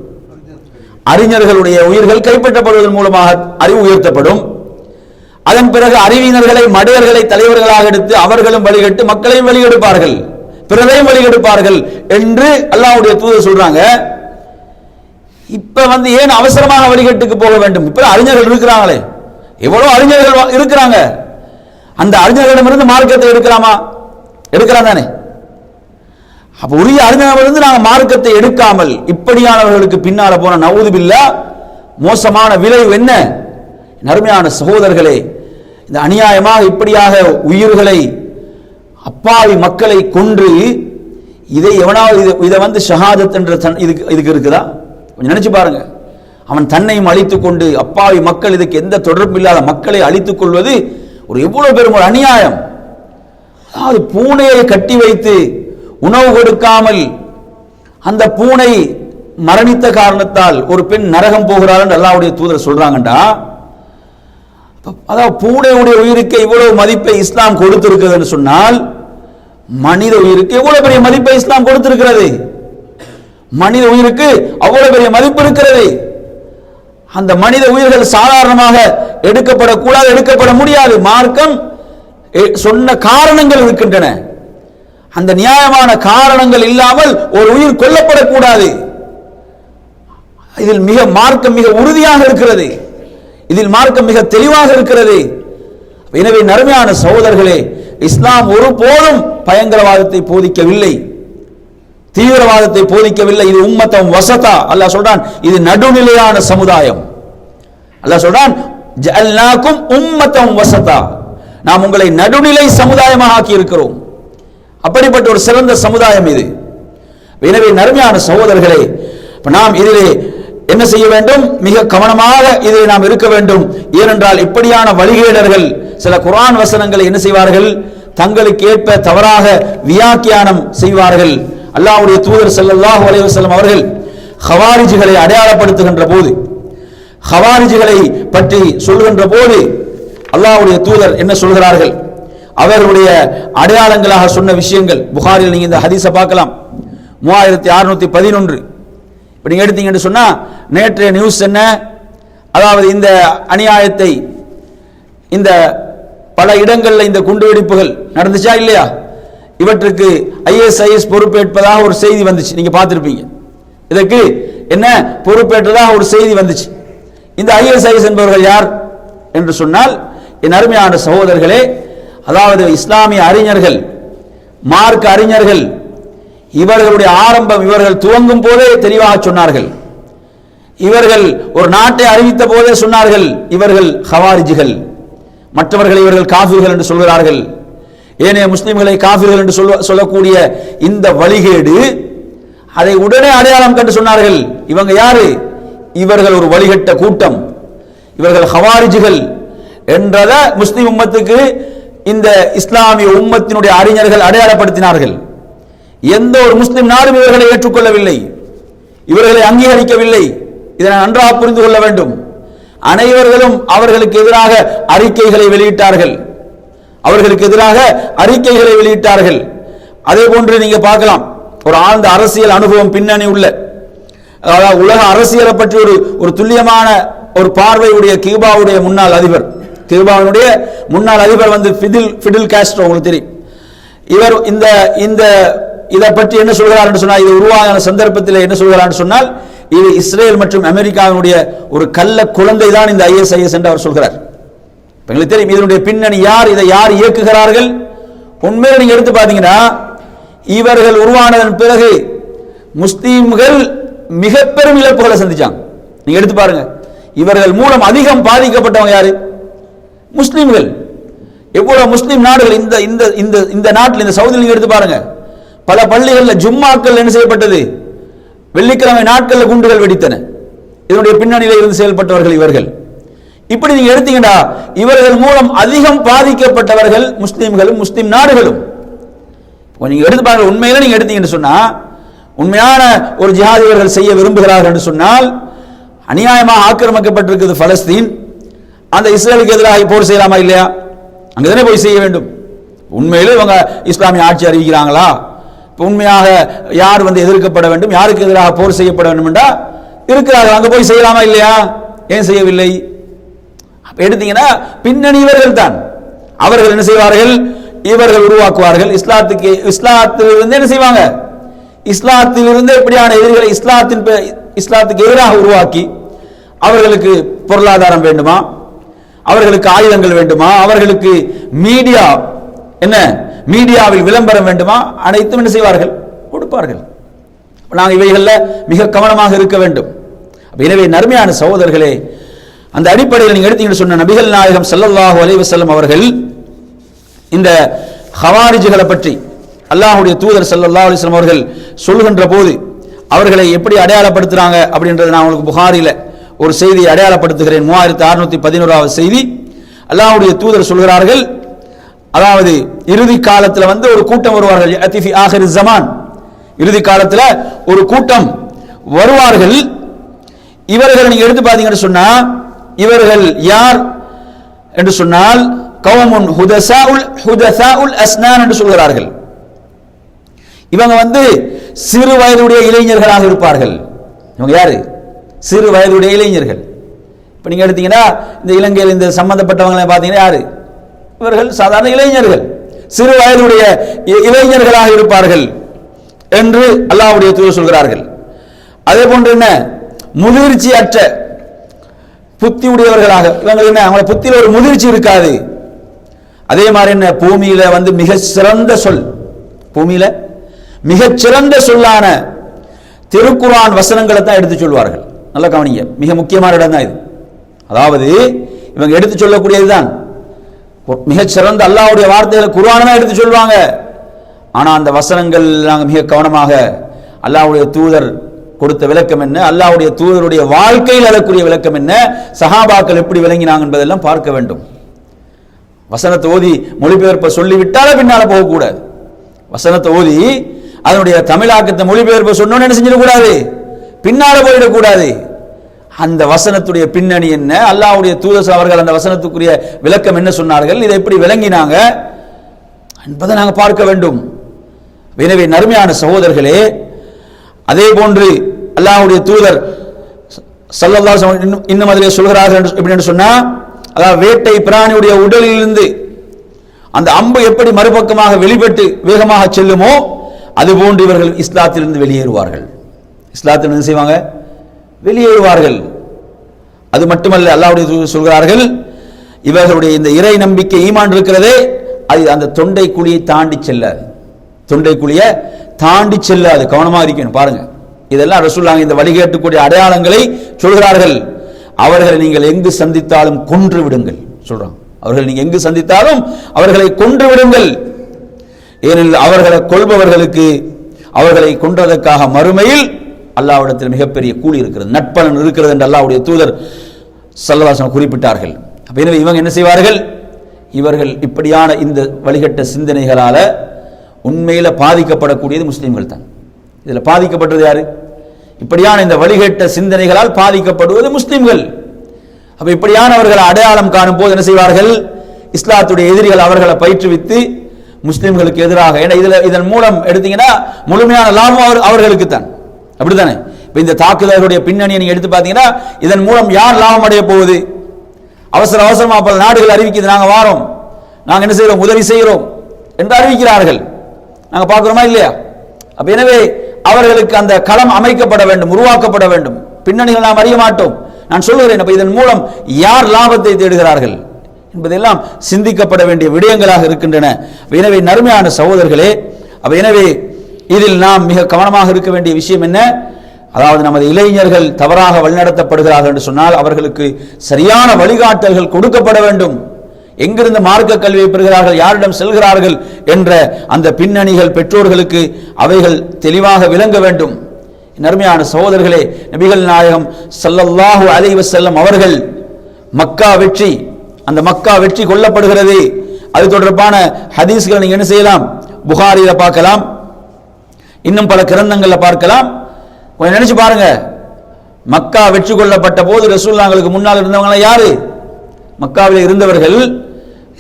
அறிஞர்களுடைய உயிர்கள் கைப்பற்றப்படுவதன் மூலமாக அறிவு உயர்த்தப்படும். அதன் பிறகு அறிவியினர்களை மடையர்களை தலைவர்களாக எடுத்து அவர்களும் வழிகட்டு மக்களையும் வழிகெடுப்பார்கள், பிறரையும் வழிகெடுப்பார்கள் என்று அல்லாஹ்வுடைய தூதர் சொல்றாங்க. இப்ப ஏன் அவசரமாக வழிகட்டுக்கு போக வேண்டும்? இப்ப அறிஞர்கள் இருக்கிறாங்களே, எவ்வளவு அறிஞர்கள் இருக்கிறாங்க, அந்த அறிஞர்களிடமிருந்து மார்க்கத்தை எடுக்கலாமா? எடுக்கலாம் தானே? அப்ப உரிய அறிஞர்களிடமிருந்து நாங்கள் மார்க்கத்தை எடுக்காமல் இப்படியானவர்களுக்கு பின்னால போன நவுது பில்லா மோசமான விளைவு என்ன? அருமையான சகோதரர்களே, இந்த அநியாயமாக இப்படியாக உயிர்களை அப்பாவி மக்களை கொன்று இதை எவனாவது இதை ஷஹாதத் என்ற இதுக்கு இருக்குதா? கொஞ்சம் நினைச்சு பாருங்க. அவன் தன்னையும் அழித்துக் கொண்டு அப்பாவி மக்கள், இதுக்கு எந்த தொடர்பு இல்லாத மக்களை அழித்துக் கொள்வது ஒரு எவ்வளவு பெரும் ஒரு அநியாயம். அதாவது பூனையை கட்டி வைத்து உணவு கொடுக்காமல் அந்த பூனை மரணித்த காரணத்தால் ஒரு பெண் நரகம் போகிறாள் என்று அல்லாஹ்வுடைய தூதர் சொல்றாங்கடா. அதாவது பூனையுடைய உயிருக்கு இவ்வளவு மதிப்பை இஸ்லாம் கொடுத்திருக்கிறது என்று சொன்னால் மனித உயிருக்கு எவ்வளவு பெரிய மதிப்பை இஸ்லாம் கொடுத்திருக்கிறது. மனித உயிருக்கு அவ்வளவு பெரிய மதிப்பு இருக்கிறது. அந்த மனித உயிர்கள் சாதாரணமாக எடுக்கப்படக்கூடாது, எடுக்கப்பட முடியாது. மார்க்கம் சொன்ன காரணங்கள் இருக்கின்றன. அந்த நியாயமான காரணங்கள் இல்லாமல் ஒரு உயிர் கொல்லப்படக்கூடாது. இதில் மார்க்கம் மிக உறுதியாக இருக்கிறது. இதில் மார்க்கம் மிக தெளிவாக இருக்கிறது. எனவே நறுமையான சகோதரர்களே, இஸ்லாம் ஒருபோதும் பயங்கரவாதத்தை போதிக்கவில்லை, தீவிரவாதத்தை போதிக்கவில்லை. இது உம்மத்தம் வசதா. அல்லாஹ் சொல்றான், இது நடுநிலையான சமுதாயம். அல்லாஹ் சொல்றான், ஜஅல்நாகும் உம்மத்தம் வசதா, நாம் உங்களை நடுநிலை சமுதாயமாக ஆக்கி இருக்கிறோம். அப்படிப்பட்ட ஒரு சிறந்த சமுதாயம் இது. எனவே நறுமையான சகோதரர்களே, நாம் இதிலே என்ன செய்ய வேண்டும்? மிக கவனமாக இதில் நாம் இருக்க வேண்டும். ஏனென்றால் இப்படியான வழிகேடர்கள் சில குர்ஆன் வசனங்களை என்ன செய்வார்கள்? தங்களுக்கு ஏற்ப தவறாக வியாக்கியானம் செய்வார்கள். அல்லாஹ்வுடைய தூதர் ஸல்லல்லாஹு அலைஹி வஸல்லம் அவர்கள் ஹவாரிஜிகளை அடையாளப்படுத்துகின்ற போது, ஹவாரிஜிகளை பற்றி சொல்கின்ற போது அல்லாஹ்வுடைய தூதர் என்ன சொல்கிறார்கள்? அவர்களுடைய அடையாளங்களாக சொன்ன விஷயங்கள் புகாரில் நீங்க இந்த ஹதீஸை பார்க்கலாம். 3611 இப்ப நீங்க எடுத்தீங்கன்னு சொன்னா நேற்றைய நியூஸ் என்ன? அதாவது இந்த அநியாயத்தை, இந்த பல இடங்களில் இந்த குண்டுவெடிப்புகள் நடந்துச்சா இல்லையா? இவற்றுக்கு ISIS பொறுப்பேற்பதாக ஒரு செய்தி வந்துச்சு, நீங்க பார்த்திருப்பீங்க. இதற்கு என்ன பொறுப்பேற்றதாக ஒரு செய்தி வந்துச்சு. இந்த ISIS என்பவர்கள் யார் என்று சொன்னால், என் அருமையான சகோதரர்களே, அதாவது இஸ்லாமிய அறிஞர்கள், மார்க்க அறிஞர்கள், இவர்களுடைய ஆரம்பம், இவர்கள் துவங்கும் போதே தெளிவாக சொன்னார்கள். இவர்கள் ஒரு நாட்டை அறிவித்த போதே சொன்னார்கள், இவர்கள் ஹவாரிஜிகள், மற்றவர்களை இவர்கள் காஃபிர்கள் என்று சொல்கிறார்கள். ஏனைய முஸ்லிம்களை காஃபிர்கள் என்று சொல்லக்கூடிய இந்த வழிகேடு, அதை உடனே அடையாளம் கண்டு சொன்னார்கள். இவங்க யாரு? இவர்கள் ஒரு வழிகட்ட கூட்டம், இவர்கள் ஹவாரிஜிகள் என்றத முஸ்லிம் உம்மத்துக்கு இந்த இஸ்லாமிய உம்மத்தினுடைய அறிஞர்கள் அடையாளப்படுத்தினார்கள். எந்த ஒரு முஸ்லிம் நாடும் இவர்களை ஏற்றுக்கொள்ளவில்லை, இவர்களை அங்கீகரிக்கவில்லை. இதை நன்றாக புரிந்து கொள்ள வேண்டும். அனைவர்களும் அவர்களுக்கு எதிராக அறிக்கைகளை வெளியிட்டார்கள், அவர்களுக்கு எதிராக அறிக்கைகளை வெளியிட்டார்கள். அதே போன்று நீங்க பார்க்கலாம், ஒரு ஆழ்ந்த அரசியல் அனுபவம் பின்னணி உள்ள, அதாவது உலக அரசியலை பற்றி ஒரு துல்லியமான ஒரு பார்வையுடைய கியூபாவுடைய முன்னாள் அதிபர், கியூபாவினுடைய முன்னாள் அதிபர் வந்து ஃபிடில் காஸ்ட்ரோ, உங்களுக்கு தெரியும். இவர் இந்த இதை பற்றி என்ன சொல்கிறார் என்று சொன்னால், இது உருவான சந்தர்ப்பத்தில் என்ன சொல்கிறார் என்று சொன்னால், இது இஸ்ரேல் மற்றும் அமெரிக்காவினுடைய ஒரு கள்ள குழந்தை தான் இந்த ISIS என்று அவர் சொல்கிறார். எங்களுக்கு தெரியும் இதனுடைய பின்னணி யார், இதை யார் இயக்குகிறார்கள். உண்மையில நீங்க எடுத்து பார்த்தீங்கன்னா, இவர்கள் உருவானதன் பிறகு முஸ்லீம்கள் மிக பெரும் இழப்புகளை சந்திச்சாங்க. நீங்க எடுத்து பாருங்க, இவர்கள் மூலம் அதிகம் பாதிக்கப்பட்டவங்க யாரு? முஸ்லீம்கள். எவ்வளவு முஸ்லீம் நாடுகள் இந்த இந்த இந்த இந்த நாட்டில், இந்த சவுதியில் நீங்க எடுத்து பாருங்க, பல பள்ளிகளில் ஜும்மாக்கள் என்ன செய்யப்பட்டது? வெள்ளிக்கிழமை நாட்களில் குண்டுகள் வெடித்தன. இதனுடைய பின்னணியில் இருந்து செயல்பட்டவர்கள் இவர்கள். இப்படி நீங்க எடுத்தீங்கன்னா, இவர்கள் மூலம் அதிகம் பாதிக்கப்பட்டவர்கள் முஸ்லீம்களும் முஸ்லீம் நாடுகளும். நீங்க எடுத்து பாருங்க, உண்மையில நீங்க எடுத்தீங்கன்னு சொன்னா, உண்மையான ஒரு ஜிஹாத் இவர்கள் செய்ய விரும்புகிறார்கள் என்று சொன்னால், அநியாயமாக ஆக்கிரமிக்கப்பட்டிருக்கிறது பலஸ்தீன், அந்த இஸ்ரேலுக்கு எதிராக போர் செய்யலாமா இல்லையா? அங்கதானே போய் செய்ய வேண்டும். உண்மையிலே இவங்க இஸ்லாமிய ஆட்சி அறிவிக்கிறாங்களா? உண்மையாக யார் வந்து எதிர்க்கப்பட வேண்டும், யாருக்கு எதிராக போர் செய்யப்பட வேண்டும் என்றா இருக்கிறார்கள், அங்க போய் செய்யலாமா இல்லையா? ஏன் செய்யவில்லை? எடுத்தீங்கன்னா பின்னணி இவர்கள் தான். அவர்கள் என்ன செய்வார்கள்? இவர்கள் உருவாக்குவார்கள். இஸ்லாத்திலிருந்து என்ன செய்வாங்க? இஸ்லாத்திலிருந்து இப்படியான எதிரிகளை இஸ்லாத்துக்கு எதிராக உருவாக்கி, அவர்களுக்கு பொருளாதாரம் வேண்டுமா, அவர்களுக்கு ஆயுதங்கள் வேண்டுமா, அவர்களுக்கு மீடியா என்ன மீடியாவில் விளம்பரம் வேண்டுமா, அனைத்தும் என்ன செய்வார்கள்? கொடுப்பார்கள். நாங்கள் இவைகள்ல மிக கவனமாக இருக்க வேண்டும். எனவே நறுமையான சகோதரர்களே, அந்த அடிப்படையில் நீங்க எடுத்தீங்கன்னு சொன்ன நபிகள் நாயகம் ஸல்லல்லாஹு அலைஹி வஸல்லம் அவர்கள் இந்த ஹவாரிஜிகளை பற்றி அல்லாஹ்வுடைய தூதர் ஸல்லல்லாஹு அலைஹி வஸல்லம் அவர்கள் சொல்கின்ற போது அவர்களை எப்படி அடையாளப்படுத்துறாங்க அப்படின்றது நான் உங்களுக்கு புகாரில ஒரு செய்தியை அடையாளப்படுத்துகிறேன். 3611வது செய்தி. அல்லாஹ்வுடைய தூதர் சொல்கிறார்கள், அதாவது இறுதி காலத்தில் வந்து ஒரு கூட்டம் வருவார்கள், அத்திஃபி ஆஹிர் ஜமான், இறுதி காலத்தில் ஒரு கூட்டம் வருவார்கள். இவர்கள் நீங்க எடுத்து பார்த்தீங்கன்னு சொன்னா, இவர்கள் யார் என்று சொன்னால், கௌமுன் ஹுதசாஉல் அஸ்னான் என்று சொல்கிறார்கள். இவங்க வந்து சிறு வயதுடைய இளைஞர்களாக இருப்பார்கள். இவங்க யாரு? சிறு வயதுடைய இளைஞர்கள். இப்ப நீங்க எடுத்தீங்கன்னா, இந்த இலங்கையில் இந்த சம்பந்தப்பட்டவங்களை பார்த்தீங்கன்னா யாரு? இவர்கள் சாதாரண இளைஞர்கள், சிறு வயதுடைய இளைஞர்களாக இருப்பார்கள் என்று அல்லாஹ்வுடைய தூதர் சொல்கிறார்கள். அதே போன்று என்ன, முதிர்ச்சி அற்ற புத்தி உடையவர்களாக இவங்க என்ன, அவங்க புத்தியில் ஒரு முதிர்ச்சி இருக்காது. அதே மாதிரி என்ன, பூமியில வந்து மிக சிறந்த சொல், பூமியில மிகச் சிறந்த சொல்லான திருக்குர்ஆன் வசனங்களை தான் எடுத்து சொல்வார்கள். நல்லா கவனிங்க, மிக முக்கியமான இடம் தான் இது. அதாவது இவங்க எடுத்து சொல்லக்கூடியதுதான் மிகச்சிறந்த அல்லாஹ்வுடைய வார்த்தைகளை குர்ஆனை எடுத்து சொல்வாங்க. ஆனா அந்த வசனங்கள் நாங்கள் மிக கவனமாக அல்லாஹ்வுடைய தூதர் கொடுத்த விளக்கம் என்ன, அல்லாஹ்வுடைய தூதருடைய வாழ்க்கையில் அதற்குரிய விளக்கம் என்ன, சஹாபாக்கள் எப்படி விளங்கினாங்க என்பதெல்லாம் பார்க்க வேண்டும். வசனத்தை ஓதி மொழிபெயர்ப்ப சொல்லிவிட்டாலே பின்னால போகக்கூடாது. வசனத்தை ஓதி அதனுடைய தமிழாக்கத்தை மொழிபெயர்ப்ப சொன்னோன்னு என்ன செஞ்சிடக்கூடாது, பின்னால போயிடக்கூடாது. அந்த வசனத்துடைய பின்னணி என்ன, அல்லாஹ்வுடைய தூதர் அவர்கள் அந்த வசனத்துக்குரிய விளக்கம் என்ன சொன்னார்கள், இதை எப்படி விளங்கினாங்க என்பதை நாங்கள் பார்க்க வேண்டும். எனவே நறுமையான சகோதரர்களே, அதே போன்று அல்லாஹ்வுடைய தூதர் ஸல்லல்லாஹு அலைஹி வஸல்லம் இன்னும் அதிலே சொல்கிறார்கள் எப்படின்னு சொன்னா, அதாவது வேட்டை பிராணியுடைய உடலிலிருந்து அந்த அம்பு எப்படி மறுபக்கமாக வெளிப்பட்டு வேகமாக செல்லுமோ அதுபோன்று இவர்கள் இஸ்லாத்திலிருந்து வெளியேறுவார்கள். இஸ்லாத்திலிருந்து செய்வாங்க, வெளியேறுவார்கள். அது மட்டுமல்ல, அல்லாஹ்வுடைய தூதர் சொல்கிறார்கள், இவர்களுடைய இந்த இறை நம்பிக்கை ஈமான் இருக்கிறதே அது அந்த தொண்டை குழியை தாண்டி செல்லாது. தொண்டை குழியை தாண்டி செல்லாது. கவனமாக இருக்கணும். பாருங்க, இதெல்லாம் ரசூலுல்லாஹ் இந்த வழிகேட்டுக்கூடிய அடையாளங்களை சொல்கிறார்கள். அவர்களை நீங்கள் எங்கு சந்தித்தாலும் கொன்று விடுங்கள் சொல்றாங்க. அவர்கள் நீங்க எங்கு சந்தித்தாலும் அவர்களை கொன்று விடுங்கள். ஏனெனில் அவர்களை கொள்பவர்களுக்கு அவர்களை கொன்றதற்காக மறுமையில் அல்லாஹ்விடத்தில் மிகப்பெரிய கூலி இருக்கிறது, நட்பலன் இருக்கிறது என்று அல்லாஹ்வுடைய தூதர் ஸல்லல்லாஹு அலைஹி வஸல்லம் குறிப்பிட்டார்கள். எனவே இவங்க என்ன செய்வார்கள், இவர்கள் இப்படியான இந்த வழிகட்ட சிந்தனைகளால உண்மையில பாதிக்கப்படக்கூடியது முஸ்லிம்கள் தான். இதுல பாதிக்கப்பட்டது யாரு, இப்படியான இந்த வழிகட்ட சிந்தனைகளால் பாதிக்கப்படுவது முஸ்லிம்கள். அப்ப இப்படியானவர்களை அடையாளம் காணும் போது என்ன செய்வார்கள், இஸ்லாத்துடைய எதிரிகள் அவர்களை பயிற்றுவித்து முஸ்லிம்களுக்கு எதிராக, ஏன்னா இதன் மூலம் எடுத்தீங்கன்னா முழுமையான லாபம் அவர்களுக்கு தான், அப்படித்தானே? இப்ப இந்த தாக்குதலுடைய பின்னணியை நீங்க எடுத்து பார்த்தீங்கன்னா இதன் மூலம் யார் லாபம் அடைய போகுது, அவசர அவசரமா பல நாடுகள் அறிவிக்குது, நாங்க வாரோம், நாங்க என்ன செய்யறோம், உதவி செய்கிறோம் என்று அறிவிக்கிறார்கள். நாங்க பார்க்கிறோமா இல்லையா? அப்ப எனவே அவர்களுக்கு அந்த களம் அமைக்கப்பட வேண்டும், உருவாக்கப்பட வேண்டும். பின்னணிகள் நாம் அறிய மாட்டோம். நான் சொல்லுகிறேன், அப்ப இதன் மூலம் யார் லாபத்தை தேடுகிறார்கள் என்பதெல்லாம் சிந்திக்கப்பட வேண்டிய விடயங்களாக இருக்கின்றன. எனவே நறுமையான சகோதரர்களே, அப்ப எனவே இதில் நாம் மிக கவனமாக இருக்க வேண்டிய விஷயம் என்ன, அதாவது நமது இளைஞர்கள் தவறாக வழிநடத்தப்படுகிறார்கள் என்று சொன்னால் அவர்களுக்கு சரியான வழிகாட்டல்கள் கொடுக்கப்பட வேண்டும். எங்கிருந்து மார்க்க கல்வியை பெறுகிறார்கள், யாரிடம் செல்கிறார்கள் என்ற அந்த பின்னணிகள் பெற்றோர்களுக்கு அவைகள் தெளிவாக விளங்க வேண்டும். நறுமையான சகோதரர்களே, நபிகள் நாயகம் ஸல்லல்லாஹு அலைஹி வஸல்லம் அவர்கள் மக்கா வெற்றி, அந்த மக்கா வெற்றி கொள்ளப்படுகிறது, அது தொடர்பான ஹதீஸ்களை நீங்க என்ன செய்யலாம், புகாரியில பார்க்கலாம், இன்னும் பல கிரந்தங்கள்ல பார்க்கலாம். கொஞ்சம் நினைச்சு பாருங்க, மக்கா வெற்றி கொள்ளப்பட்ட போது ரசூலுல்லாஹ்வுக்கு முன்னால் இருந்தவங்க யாரு, மக்காவில் இருந்தவர்கள்,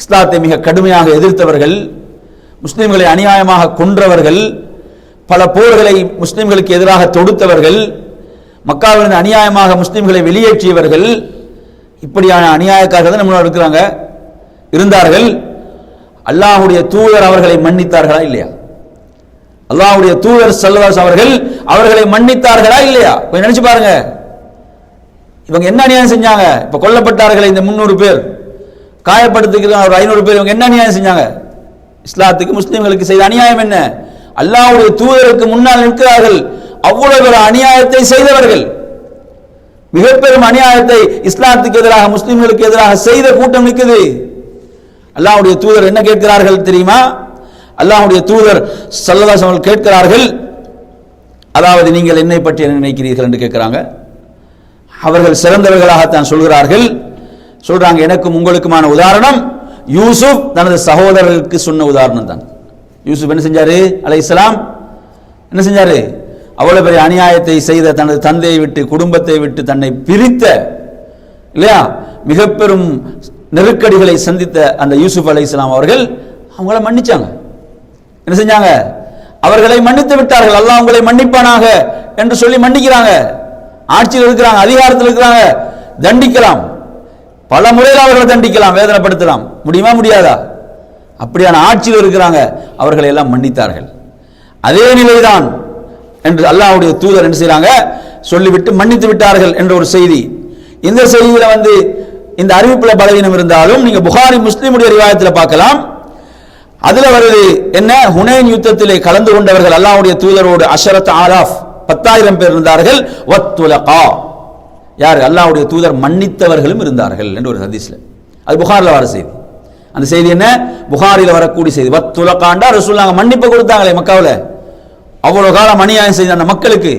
இஸ்லாத்தை மிக கடுமையாக எதிர்த்தவர்கள், முஸ்லிம்களை அநியாயமாக கொன்றவர்கள், பல போர்களை முஸ்லிம்களுக்கு எதிராக தொடுத்தவர்கள், மக்காவிலிருந்து அநியாயமாக முஸ்லிம்களை வெளியேற்றியவர்கள், இப்படியான அநியாயக்காரர்கள் நம்ம இருக்கிறாங்க, இருந்தார்கள். அல்லாஹ்வுடைய தூதர் அவர்களை மன்னித்தார்களா இல்லையா? அல்லாஹ்வுடைய தூதர் ஸல்லல்லாஹு அலைஹி அவர்கள் அவர்களை மன்னித்தார்களா இல்லையா? கொஞ்சம் நினைச்சு பாருங்க. இவங்க என்ன அநியாயம் செஞ்சாங்க? இப்ப கொல்லப்பட்டார்கள் இந்த 300 பேர், காயப்படுத்திக்கிறாங்க ஒரு 500 பேர், இவங்க என்ன அநியாயம் செஞ்சாங்க? இஸ்லாத்துக்கு முஸ்லிம்களுக்கு செய்த அநியாயம் என்ன? அல்லாஹ்வுடைய தூதருக்கு முன்னால் நிற்கிறார்கள், அவ்வளவு ஒரு அநியாயத்தை செய்தவர்கள், மிக பெரும் அநியாயத்தை இஸ்லாத்துக்கு எதிராக முஸ்லிம்களுக்கு எதிராக செய்த கூட்டம் நிற்குது. அல்லாஹ்வுடைய தூதர் என்ன கேட்கிறார்கள் தெரியுமா? அல்லாஹ்வுடைய தூதர் ஸல்லல்லாஹு அலைஹி வஸல்லம் கேட்கிறார்கள், அதாவது நீங்கள் என்னை பற்றி என்ன நினைக்கிறீர்கள் என்று கேட்கிறாங்க. அவர்கள் சிறந்தவர்களாகத்தான் சொல்கிறார்கள். சொல்றாங்க, எனக்கும் உங்களுக்குமான உதாரணம் யூசுப் தனது சகோதரர்களுக்கு சொன்ன உதாரணம் தான். யூசுப் என்ன செஞ்சாரு அலைஹிஸ்ஸலாம், என்ன செஞ்சாரு, அவ்வளவு பெரிய அநியாயத்தை செய்த, தனது தந்தையை விட்டு குடும்பத்தை விட்டு தன்னை பிரித்த இல்லையா, மிக பெரும் நெருக்கடிகளை சந்தித்த அந்த யூசுப் அலைஹிஸ்ஸலாம் அவர்கள் அவங்கள மன்னிச்சாங்க. என்ன செஞ்சாங்க, அவர்களை மன்னித்து விட்டார்கள். அல்லாஹ் உங்களை மன்னிப்பானாக என்று சொல்லி மன்னிக்கிறாங்க. ஆட்சியில் இருக்கிறாங்க, அதிகாரத்தில் இருக்கிறாங்க, தண்டிக்கலாம், பல முறையில் அவர்களை தண்டிக்கலாம், வேதனைப்படுத்தலாம், முடியுமா முடியாதா? அப்படியான ஆட்சியில் இருக்கிறாங்க, அவர்களை எல்லாம் மன்னித்தார்கள். அதே நிலைதான் என்று அல்லாஹ்வுடைய தூதர் என்ன செய்றாங்க, சொல்லிவிட்டு மன்னித்து விட்டார்கள் என்ற ஒரு செய்தி. இந்த செய்தியில இந்த அறிவிப்புல பலவீனம் இருந்தாலும் நீங்க புகாரி முஸ்லிமுடைய ரிவாயத்தில் பார்க்கலாம். அதுல வருது என்ன, ஹுனைன் யுத்தத்திலே கலந்து கொண்டவர்கள் அல்லாஹ்வுடைய தூதரோடு 10,000 பேர் இருந்தார்கள். வத்துலகா, யார், அல்லாஹ்வுடைய தூதர் மன்னித்தவர்களும் இருந்தார்கள் என்று ஒரு ஹதீஸ்ல, அது புகார்ல வர செய்தி. அந்த செய்தி என்ன? புகாரில வரக்கூடிய செய்தி. வத்துலகாண்டா ரசூலுல்லாஹ் மன்னிப்பு கொடுத்தாங்களே மக்காவில், அவ்வளவு காலம் அநியாயம் செய்த அந்த மக்களுக்கு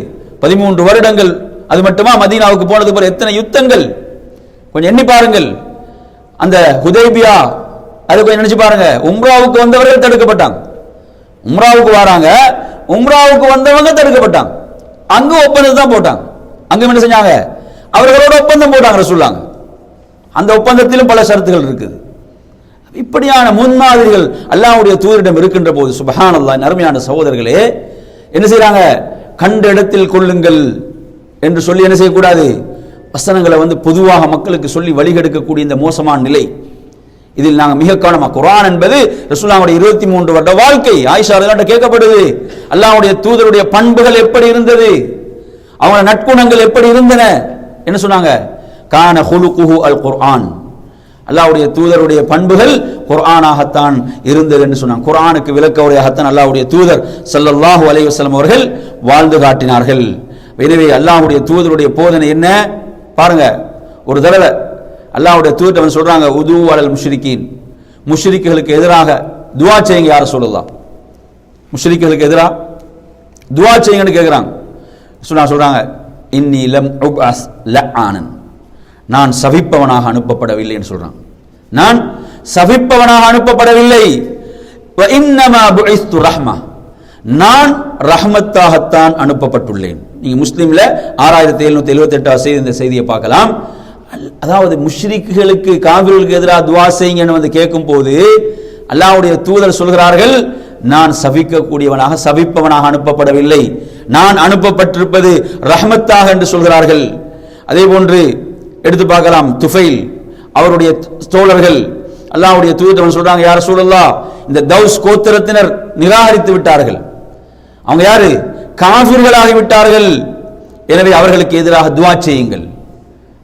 13 வருடங்கள். அது மட்டுமா, மதீனாவுக்கு போனதுக்கு பிறகு எத்தனை யுத்தங்கள் கொஞ்சம் எண்ணி பாருங்கள். அந்த ஹுதைபியா, அது கொஞ்சம் நினைச்சு பாருங்க. உம்ராவுக்கு வந்தவர்கள் தடுக்கப்பட்டாங்க. உம்ராவுக்கு வராங்க, உம்ராவுக்கு வந்தவங்க தடுக்கப்பட்டாங்க. அங்க ஒப்பந்தம் தான் போட்டாங்க. அங்க என்ன செஞ்சாங்க? அவர்களோட ஒப்பந்தம் போட்டாங்க ரசூலுல்லாஹ். அந்த ஒப்பந்தத்திலும் பல ஷரத்துகள் இருக்குது. இப்படியான முன்மாதிரிகள் அல்லாஹ்வுடைய தூதரிடம் இருக்கின்ற போது சுப்ஹானல்லாஹ், அருமையான சகோதரர்களே, என்ன செய்யறாங்க? கண்ட இடத்தில் கொள்ளுங்கள் என்று சொல்லி என்ன செய்யக்கூடாது? வசனங்களை பொதுவாக மக்களுக்கு சொல்லி வழிகெடுக்கக்கூடிய இந்த மோசமான நிலை, இதில் நாங்கள் மிக கவனமாக. குர்ஆன் என்பது ரசூலுல்லாஹ்வுடைய 23 வருட வாழ்க்கை. ஆயிஷா ரலியல்லாஹு கேட்கப்படுது, அல்லாஹ்வுடைய தூதருடைய பண்புகள் எப்படி இருந்தது, அவங்க நற்குணங்கள் எப்படி இருந்தன? என்ன சொன்னாங்க? கான ஹுலுகுஹு அல் குர்ஆன், அல்லாஹ்வுடைய தூதருடைய பண்புகள் குர்ஆனாகத்தான் இருந்தது என்று சொன்னாங்க. குர்ஆனுக்கு விளக்க உரையாகத்தான் அல்லாஹ்வுடைய தூதர் ஸல்லல்லாஹு அலைஹி வஸல்லம் அவர்கள் வாழ்ந்து காட்டினார்கள். எனவே அல்லாஹ்வுடைய தூதருடைய போதனை என்ன பாருங்க. ஒரு தடவை அல்லாஹ்வுடைய தூதர் சொல்றாங்க, உது அலல் முஷ்ரிக்கீன், முஷ்ரிக்குகளுக்கு எதிராக துஆ செய்யுங்க யா ரசூலுல்லாஹ். முஷ்ரிக்குகளுக்கு எதிராக துஆ செய்யுங்கன்னு கேட்கிறாங்க. சொல்றாங்க, இன்னி லம் உப்அஸ் லஆனன், நான் சபிப்பவனாக அனுப்பப்படவில்லை என்று சொல்றான். நான் சபிப்பவனாக அனுப்பப்படவில்லை. வ இன்னமா புஇஸ்து ரஹ்மா, நான் ரஹ்மத்தாகத்தான் அனுப்பப்பட்டுள்ளேன். நீங்க முஸ்லிம்ல 6778 செய்தி இந்த செய்தியை பார்க்கலாம். அதாவது முஷ்ரிக்குகளுக்கு காபிர்களுக்கு எதிராக துஆ செய்யுங்கன்னு கேட்கும் போது அல்லாஹ்வுடைய தூதர் சொல்கிறார்கள், நான் சபிக்கக்கூடியவனாக சபிப்பவனாக அனுப்பப்படவில்லை, நான் அனுப்பப்பட்டிருப்பது ரஹ்மத்தாக என்று சொல்கிறார்கள். அதே போன்று எடுத்து பார்க்கலாம், துஃபைல் அவருடைய தோழர்கள் அல்லாஹ்வுடைய தூதர் சொல்றாங்க, யா ரசூலல்லாஹ், இந்த தௌஸ் கோத்திரத்தினர் நிராகரித்து விட்டார்கள், அவங்க யாரு? காஃபிர்களாகி விட்டார்கள், எனவே அவர்களுக்கு எதிராக துஆ செய்யுங்கள்,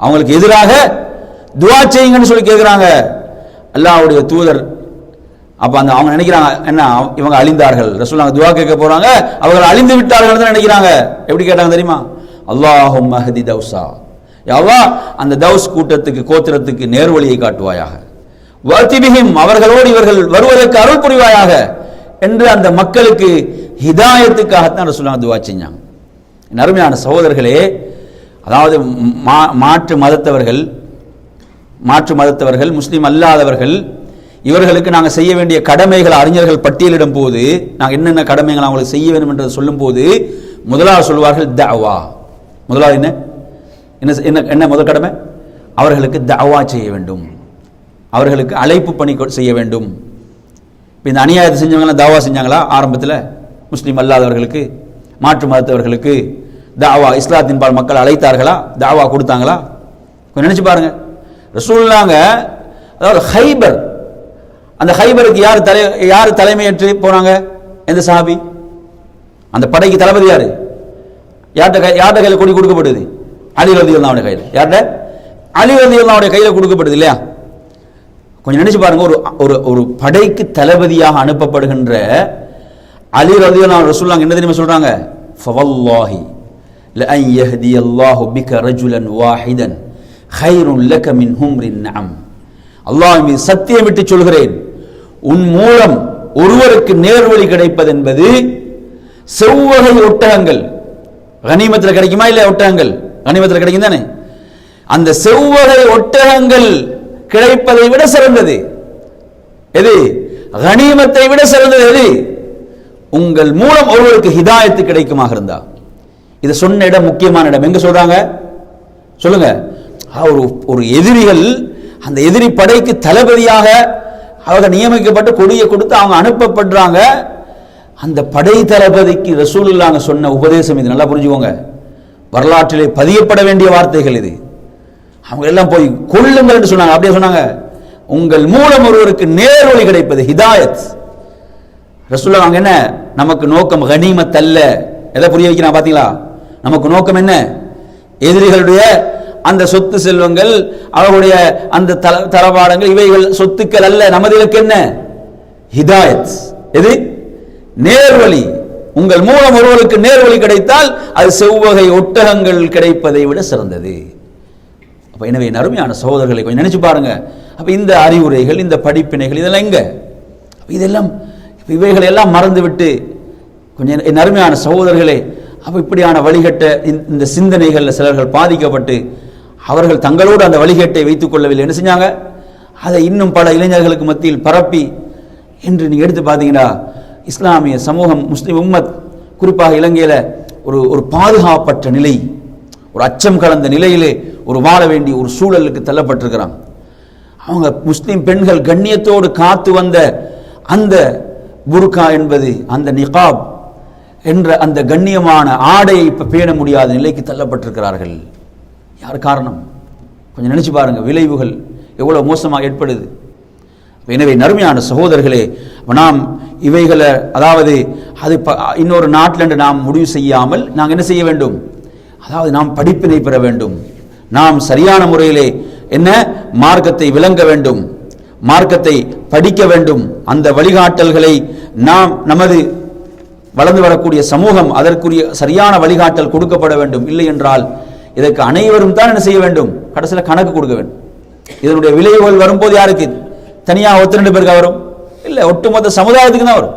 அவங்களுக்கு எதிராக துஆ செய்யுங்கன்னு சொல்லி கேட்கிறாங்க. அல்லாஹ்வுடைய தூதர் அப்ப அவங்க நினைக்கிறாங்க, என்ன இவங்க அழிந்தார்கள், ரசூலுல்லாஹ் துஆ கேட்க போறாங்க, அவர்கள் அழிந்து விட்டார்கள் நினைக்கிறாங்க. எப்படி கேட்டாங்க தெரியுமா? அல்லாஹும்ம ஹதி தௌஸா, யா அல்லாஹ் அந்த தௌஸ் கூட்டத்துக்கு கோத்திரத்துக்கு நேர்வழியை காட்டுவாயாக, வஅதிபிஹிம் அவர்களோடு இவர்கள் வருவதற்கு அருள் புரிவாயாக என்று அந்த மக்களுக்கு ஹிதாயத்துக்காகத்தான் ரசூலுல்லாஹ் துஆ செஞ்சாங்க. அருமையான சகோதரர்களே, அதாவது மாற்று மதத்தவர்கள் முஸ்லிம் அல்லாதவர்கள், இவர்களுக்கு நாங்கள் செய்ய வேண்டிய கடமைகள் அறிஞர்கள் பட்டியலிடும் போது, நாங்கள் என்னென்ன கடமைகள் அவங்களுக்கு செய்ய வேண்டும் என்று சொல்லும் போது முதலாவது சொல்வார்கள் தஅவா. முதலாவது என்ன என்ன முதல் கடமை? அவர்களுக்கு தஅவா செய்ய வேண்டும், அவர்களுக்கு அழைப்பு பணி செய்ய வேண்டும். இந்த அநியாயத்தை செஞ்சவங்க தஅவா செஞ்சாங்களா? ஆரம்பத்தில் முஸ்லீம் அல்லாதவர்களுக்கு மாற்று மதத்தவர்களுக்கு தஅவா, இஸ்லாத்தின் பால் மக்கள் அழைத்தார்களா? தஅவா கொடுத்தாங்களா? கொஞ்சம் நினைச்சு பாருங்க. ரசூலுல்லாஹ் அதாவது ஹைபர், அந்த ஹைபருக்கு யார் தலைமையேற்று போனாங்க? எந்த சஹாபி? அந்த படைக்கு தளபதி யாரு? யார்கிட்ட கையில் கொடி கொடுக்கப்படுது? அலி ரலியல்லாஹு அன்ஹு கையில். யார்கிட்ட? அலி ரலியல்லாஹு அன்ஹு கையில் கொடுக்கப்படுது இல்லையா? கொஞ்சம் நினைச்சு பாருங்க. ஒரு படைக்கு தளபதியாக அனுப்பப்படுகின்ற அலி ரலியல்லாஹு அன்ஹு ரசூலுல்லாஹ் என்ன தெரியுமா சொல்றாங்க? ஃபவல்லாஹி லஅன் யஹ்தியல்லாஹு பிக ரஜுலன் வாஹிதன் கைருன் லக மின் ஹும்ரின் நஅம். அல்லாஹ் மீது சத்தியமிட்டு சொல்கிறேன், உன் மூலம் ஒருவருக்கு நேர்வழி கிடைப்பது என்பது செவ்வகை ஒட்டகங்கள். கனிமத்தில் கிடைக்குமா இல்ல? ஒட்டகங்கள் கனிமத்தில் கிடைக்கும் தானே? அந்த செவ்வகை ஒட்டகங்கள் கிடைப்பதை விட சிறந்தது எது? கனிமத்தை விட சிறந்தது எது? உங்கள் மூலம் ஒருவருக்கு ஹிதாயத்து கிடைக்குமாக இருந்தா. இதை சொன்ன இடம் முக்கியமான இடம். எங்க சொல்றாங்க சொல்லுங்க? ஒரு எதிரிகள், அந்த எதிரி படைக்கு தளபதியாக அவங்க நியமிக்கப்பட்டு கொடியை கொடுத்து அவங்க அனுப்பப்படுறாங்க. அந்த படை தளபதிக்கு ரசூலுல்லாஹ் சொன்ன உபதேசம் இது. நல்லா புரிஞ்சுக்கோங்க, வரலாற்றிலே பதியப்பட வேண்டிய வார்த்தைகள் இது. அவங்க எல்லாம் போய் கொள்ளுங்கள் என்று சொன்னாங்க. அப்படியே சொன்னாங்க, உங்கள் மூலம் ஒருவருக்கு நேர்வழி கிடைப்பது ஹிதாயத். ரசூலுல்லாஹ் அவங்க என்ன, நமக்கு நோக்கம் கனிமத் அல்ல. எதை புரிய வைக்கிறான் பாத்தீங்களா? நமக்கு நோக்கம் என்ன? எதிரிகளுடைய அந்த சொத்து செல்வங்கள், அவர்களுடைய அந்த தளபாடங்கள், இவைகள் சொத்துக்கள் அல்ல. நமது இலக்கு என்ன? ஹிதாயத். எது? நேர்வழி. உங்கள் மூலம் ஒருவருக்கு நேர்வழி கிடைத்தால் அது செவ்வகை ஒட்டகங்கள் கிடைப்பதை விட சிறந்தது. அப்ப எனவே அருமையான சகோதரர்களை கொஞ்சம் நினைச்சு பாருங்க. அப்போ இந்த அறிவுரைகள், இந்த படிப்பினைகள் இதெல்லாம் எங்க? இதெல்லாம் இவைகளை எல்லாம் மறந்துவிட்டு கொஞ்சம் என் அருமையான சகோதரர்களே, அப்போ இப்படியான வழிகட்ட இந்த சிந்தனைகளில் சிலர்கள் பாதிக்கப்பட்டு அவர்கள் தங்களோடு அந்த வழிகேட்டை வைத்துக் கொள்ளவில்லை. என்ன செஞ்சாங்க? அதை இன்னும் பல இளைஞர்களுக்கு மத்தியில் பரப்பி இன்று நீங்கள் எடுத்து பார்த்தீங்கன்னா இஸ்லாமிய சமூகம், முஸ்லிம் உம்மத், குறிப்பாக இலங்கையில் ஒரு பாதுகாப்பற்ற நிலை, ஒரு அச்சம் கலந்த நிலையிலே ஒரு வாழ வேண்டிய ஒரு சூழலுக்கு தள்ளப்பட்டிருக்கிறாங்க. அவங்க முஸ்லிம் பெண்கள் கண்ணியத்தோடு காத்து வந்த அந்த புர்கா என்பது, அந்த நிகாப் என்ற அந்த கண்ணியமான ஆடையை இப்ப பேண முடியாத நிலைக்கு தள்ளப்பட்டிருக்கிறார்கள். யார் காரணம்? கொஞ்சம் நினைச்சு பாருங்க, விளைவுகள் எவ்வளவு மோசமாக ஏற்படுது. எனவே நறுமையான சகோதரர்களே, நாம் இவைகளை, அதாவது அது இன்னொரு நாட்டில் என்று நாம் முடிவு செய்யாமல் நாங்கள் என்ன செய்ய வேண்டும்? அதாவது நாம் படிப்பினை பெற வேண்டும். நாம் சரியான முறையிலே என்ன மார்க்கத்தை விளங்க வேண்டும், மார்க்கத்தை படிக்க வேண்டும். அந்த வழிகாட்டல்களை நாம் நமது வளர்ந்து வரக்கூடிய சமூகம் அதற்குரிய சரியான வழிகாட்டல் கொடுக்கப்பட வேண்டும். இல்லை என்றால் இதற்கு அனைவரும் தான் என்ன செய்ய வேண்டும்? கடைசியில் கணக்கு கொடுக்க வேண்டும். இதனுடைய விளைவுகள் வரும்போது யாருக்கு? தனியாக 1-2 பேருக்கு வரும்? இல்லை, ஒட்டுமொத்த சமுதாயத்துக்கு தான் வரும்.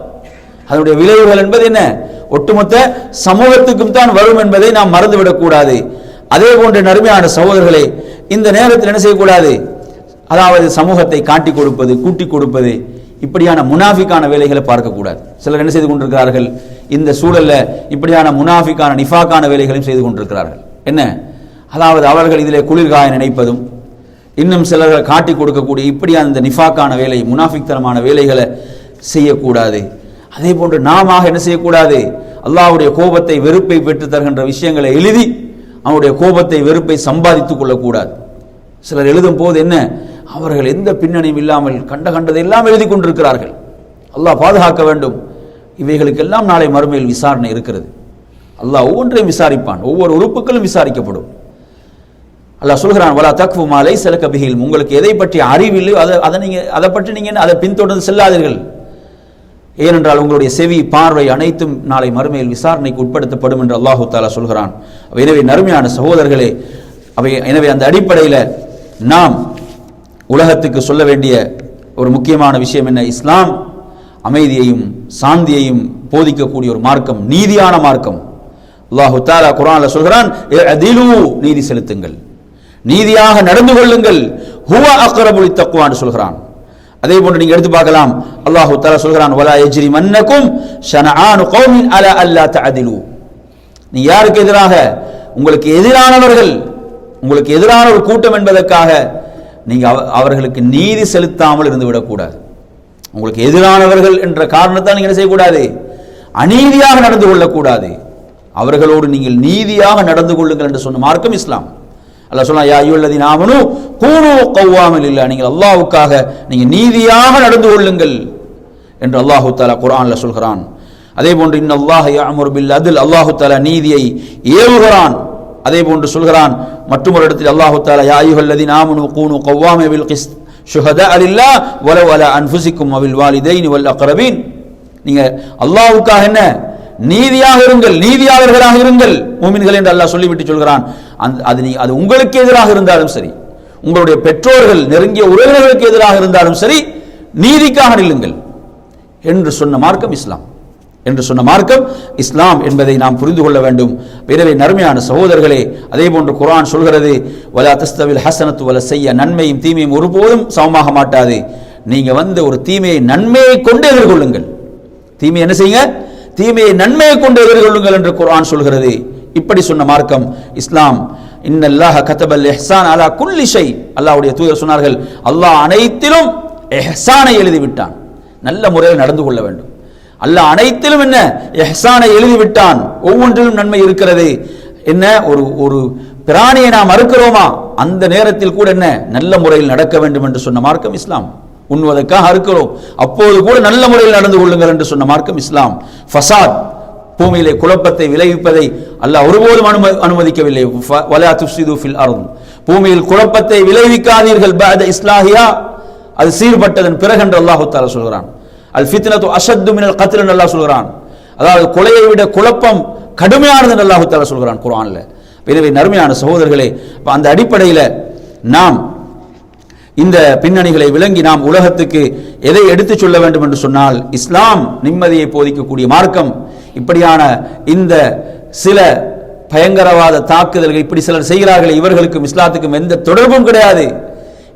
அதனுடைய விளைவுகள் என்பது என்ன? ஒட்டுமொத்த சமூகத்துக்கும் தான் வரும் என்பதை நாம் மறந்துவிடக் கூடாது. அதே போன்ற நறுமையான சகோதரர்களே, இந்த நேரத்தில் என்ன செய்யக்கூடாது? அதாவது சமூகத்தை காட்டி கொடுப்பது, கூட்டி கொடுப்பது, இப்படியான முனாஃபிக்கான வேலைகளை பார்க்கக்கூடாது. சிலர் என்ன செய்து கொண்டிருக்கிறார்கள்? இந்த சூழல்ல இப்படியான முனாஃபிக்கான நிஃபாக்கான வேலைகளையும் செய்து கொண்டிருக்கிறார்கள். என்ன? அதாவது அவர்கள் இதிலே குளிர்காய நினைப்பதும், இன்னும் சிலர்கள் காட்டி கொடுக்கக்கூடிய இப்படியான இந்த நிஃபாக்கான வேலை, முனாஃபிக்தனமான வேலைகளை செய்யக்கூடாது. அதே போன்று நாம என்ன செய்யக்கூடாது? அல்லாஹ்வுடைய கோபத்தை, வெறுப்பை பெற்று தருகின்ற விஷயங்களை எழுதி அவனுடைய கோபத்தை, வெறுப்பை சம்பாதித்துக் கொள்ளக்கூடாது. சிலர் எழுதும் போது என்ன, அவர்கள் எந்த பின்னணியும் இல்லாமல் கண்டதை எல்லாம் எழுதி கொண்டிருக்கிறார்கள். அல்லாஹ் பாதுகாக்க வேண்டும். இவைகளுக்கெல்லாம் நாளை மறுமையில் விசாரணை இருக்கிறது. அல்லாஹ் ஒவ்வொன்றையும் விசாரிப்பான், ஒவ்வொரு உறுப்புகளும் விசாரிக்கப்படும். அல்லாஹ் சொல்கிறான், வலா தக்ஃபு மா லைஸ லக பிஹி இல்ம். உங்களுக்கு எதை பற்றி அறிவில்லையோ அதை பற்றி நீங்க அதை பின்தொடர்ந்து செல்லாதீர்கள். ஏனென்றால் உங்களுடைய செவி, பார்வை அனைத்தும் நாளை மறுமையில் விசாரணைக்கு உட்படுத்தப்படும் என்று அல்லாஹு தஆலா சொல்கிறான். எனவே நறுமையான சகோதரர்களே, எனவே அந்த அடிப்படையில் நாம் உலகத்துக்கு சொல்ல வேண்டிய ஒரு முக்கியமான விஷயம் என்ன? இஸ்லாம் அமைதியையும் சாந்தியையும் போதிக்கக்கூடிய ஒரு மார்க்கம், நீதியான மார்க்கம். அல்லாஹு தஆலா குர்ஆன்ல சொல்கிறான், இஅதிலு, நீதி செலுத்துங்கள், நீதியாக நடந்து கொள்ளுங்கள், ஹுவ அக்ரபு லித்தக்வான்னு சொல்கிறான். அதே போன்று நீங்க எடுத்து பார்க்கலாம், அல்லாஹு தஆலா சொல்கிறான், வலா யஜ்ரிமன்னகும் ஷனஆனு கௌமின் அலா அல்லா தஅதிலு. நீ யாருக்கு எதிராக? உங்களுக்கு எதிரானவர்கள், உங்களுக்கு எதிரான ஒரு கூட்டம் என்பதற்காக நீங்க அவர்களுக்கு நீதி செலுத்தாமல் இருந்து விடக்கூடாது. உங்களுக்கு எதிரானவர்கள் என்ற காரணத்தால் நீங்க என்ன செய்யக்கூடாது? அநீதியாக நடந்து கொள்ளக்கூடாது. அவர்களோடு நீங்கள் நீதியாக நடந்து கொள்ளுங்கள் என்று சொன்ன மார்க்கம் இஸ்லாம். அல்லாஹ் சொன்னா, யா அய்யுஹல்லதீன ஆமனூ கூனூ கவ்வாமின் லில்லாஹ், நீங்கள் அல்லாஹ்வுக்காக நீங்க நீதியாக நடந்து கொள்ளுங்கள் என்று அல்லாஹு தஆலா குர்ஆன்ல சொல்கிறான். அதே போன்று இன்னல்லாஹ யஅமுரு பில் அத்ல், அல்லாஹு தஆலா நீதியை ஏவுகிறான். அதே போன்று சொல்கிறான் மற்றொரு இடத்தில் அல்லாஹு தஆலா, யா அய்யுஹல்லதீன ஆமனூ கூனூ கவ்வாமின் பில் கிஸ்த் ஷுஹதா லில்லாஹ் வலவ் அலா அன்ஃபுசிக்கும் வபில் வாலிதைனி வல் அக்ரபீன். நீங்க அல்லாஹ்வுக்காக என்ன? நீதியாக இருங்கள், நீதியாளர்களாக இருங்கள் முஃமின்கள் என்று அல்லாஹ் சொல்லிவிட்டு சொல்கிறான். அது உங்களுக்கு எதிராக இருந்தாலும் சரி, உங்களுடைய பெற்றோர்கள், நெருங்கிய உறவினர்களுக்கு எதிராக இருந்தாலும் சரி, நீதிக்காக நில்லுங்கள் என்று சொன்ன மார்க்கம் இஸ்லாம், என்று சொன்ன மார்க்கம் இஸ்லாம் என்பதை நாம் புரிந்து கொள்ள வேண்டும். எனவே நறுமையான சகோதரர்களே, அதே போன்று குர்ஆன் சொல்கிறது, வலா தஸ்தவில் ஹஸனத்து வல செய்ய, நன்மையும் தீமையும் ஒருபோதும் சமமாக மாட்டாது. நீங்க ஒரு தீமையை நன்மையை கொண்டு எதிர்கொள்ளுங்கள். தீமை என்ன செய்யுங்க? தீமையை நன்மையை கொண்டு எதிர்கொள்ளுங்கள் என்று குர்ஆன் சொல்கிறது. இப்படி சொன்ன மார்க்கம் இஸ்லாம். இன்னல்லாஹ கதபல் இஹ்சான் அலா குல்லி ஷை, அல்லாஹ்வுடைய தூதர் சொன்னார்கள், அல்லாஹ் அனைத்திலும் இஹ்சானை எழுதி விட்டான். நல்ல முறையில் நடந்து கொள்ள வேண்டும். அல்லாஹ் அனைத்திலும் என்ன? இஹ்சானை எழுதி விட்டான். ஒவ்வொன்றிலும் நன்மை இருக்கிறது. என்ன? ஒரு பிராணியை நாம் அறுக்கிறோமா, அந்த நேரத்தில் கூட என்ன? நல்ல முறையில் நடக்க வேண்டும் என்று சொன்ன மார்க்கம் இஸ்லாம். உண்ணுவதற்காக அறுக்கிறோம், அப்போது கூட நல்ல முறையில் நடந்து கொள்ளுங்கள் என்று சொன்ன மார்க்கம் இஸ்லாம். ஃபசாத், பூமியிலே குழப்பத்தை விளைவிப்பதை அல்லாஹ் ஒருபோதும் அனுமதிக்கவில்லை. வலா துஃப்ஸிது ஃபில் அர்த், பூமியில் குழப்பத்தை விளைவிக்காதீர்கள். பஅத இஸ்லாஹியா, அது சீர்பட்டதன் பிறகு என்று அல்லாஹ் தஆலா சொல்கிறான். அல் ஃபித்னத்து அஷத்து மினல் கத்ல் என்று அல்லாஹ் சொல்கிறான். அதாவது கொலையை விட குழப்பம் கடுமையானது என்று அல்லாஹ் தஆலா சொல்கிறான் குர்ஆன்ல. எனவே நறுமையான சகோதரர்களே, அந்த அடிப்படையில் நாம் இந்த பின்னணிகளை விளங்கி நாம் உலகத்துக்கு எதை எடுத்துச் சொல்ல வேண்டும் என்று சொன்னால், இஸ்லாம் நிம்மதியை போதிக்கக்கூடிய மார்க்கம். இப்படியான இந்த சில பயங்கரவாத தாக்குதல்கள் இப்படி சிலர் செய்கிறார்கள், இவர்களுக்கும் இஸ்லாத்துக்கும் எந்த தொடர்பும் கிடையாது.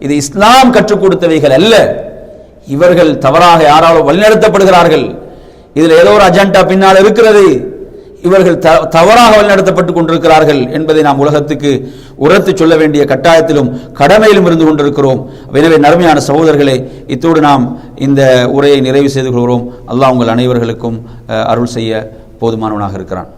இது இஸ்லாம் கற்றுக் கொடுத்தவைகள் அல்ல. இவர்கள் தவறாக யாராலும் வழிநடத்தப்படுகிறார்கள். இதில் ஏதோ ஒரு அஜெண்டா பின்னால் இருக்கிறது. இவர்கள் தவறாக வழிநடத்தப்பட்டுக் கொண்டிருக்கிறார்கள் என்பதை நாம் உலகத்துக்கு உரத்து சொல்ல வேண்டிய கட்டாயத்திலும் கடமையிலும் இருந்து கொண்டிருக்கிறோம். எனவே நறுமையான சகோதரர்களே, இத்தோடு நாம் இந்த உரையை நிறைவு செய்து கொள்கிறோம். அல்லாஹ் உங்கள் அனைவர்களுக்கும் அருள் செய்ய போதுமானவனாக இருக்கிறான்.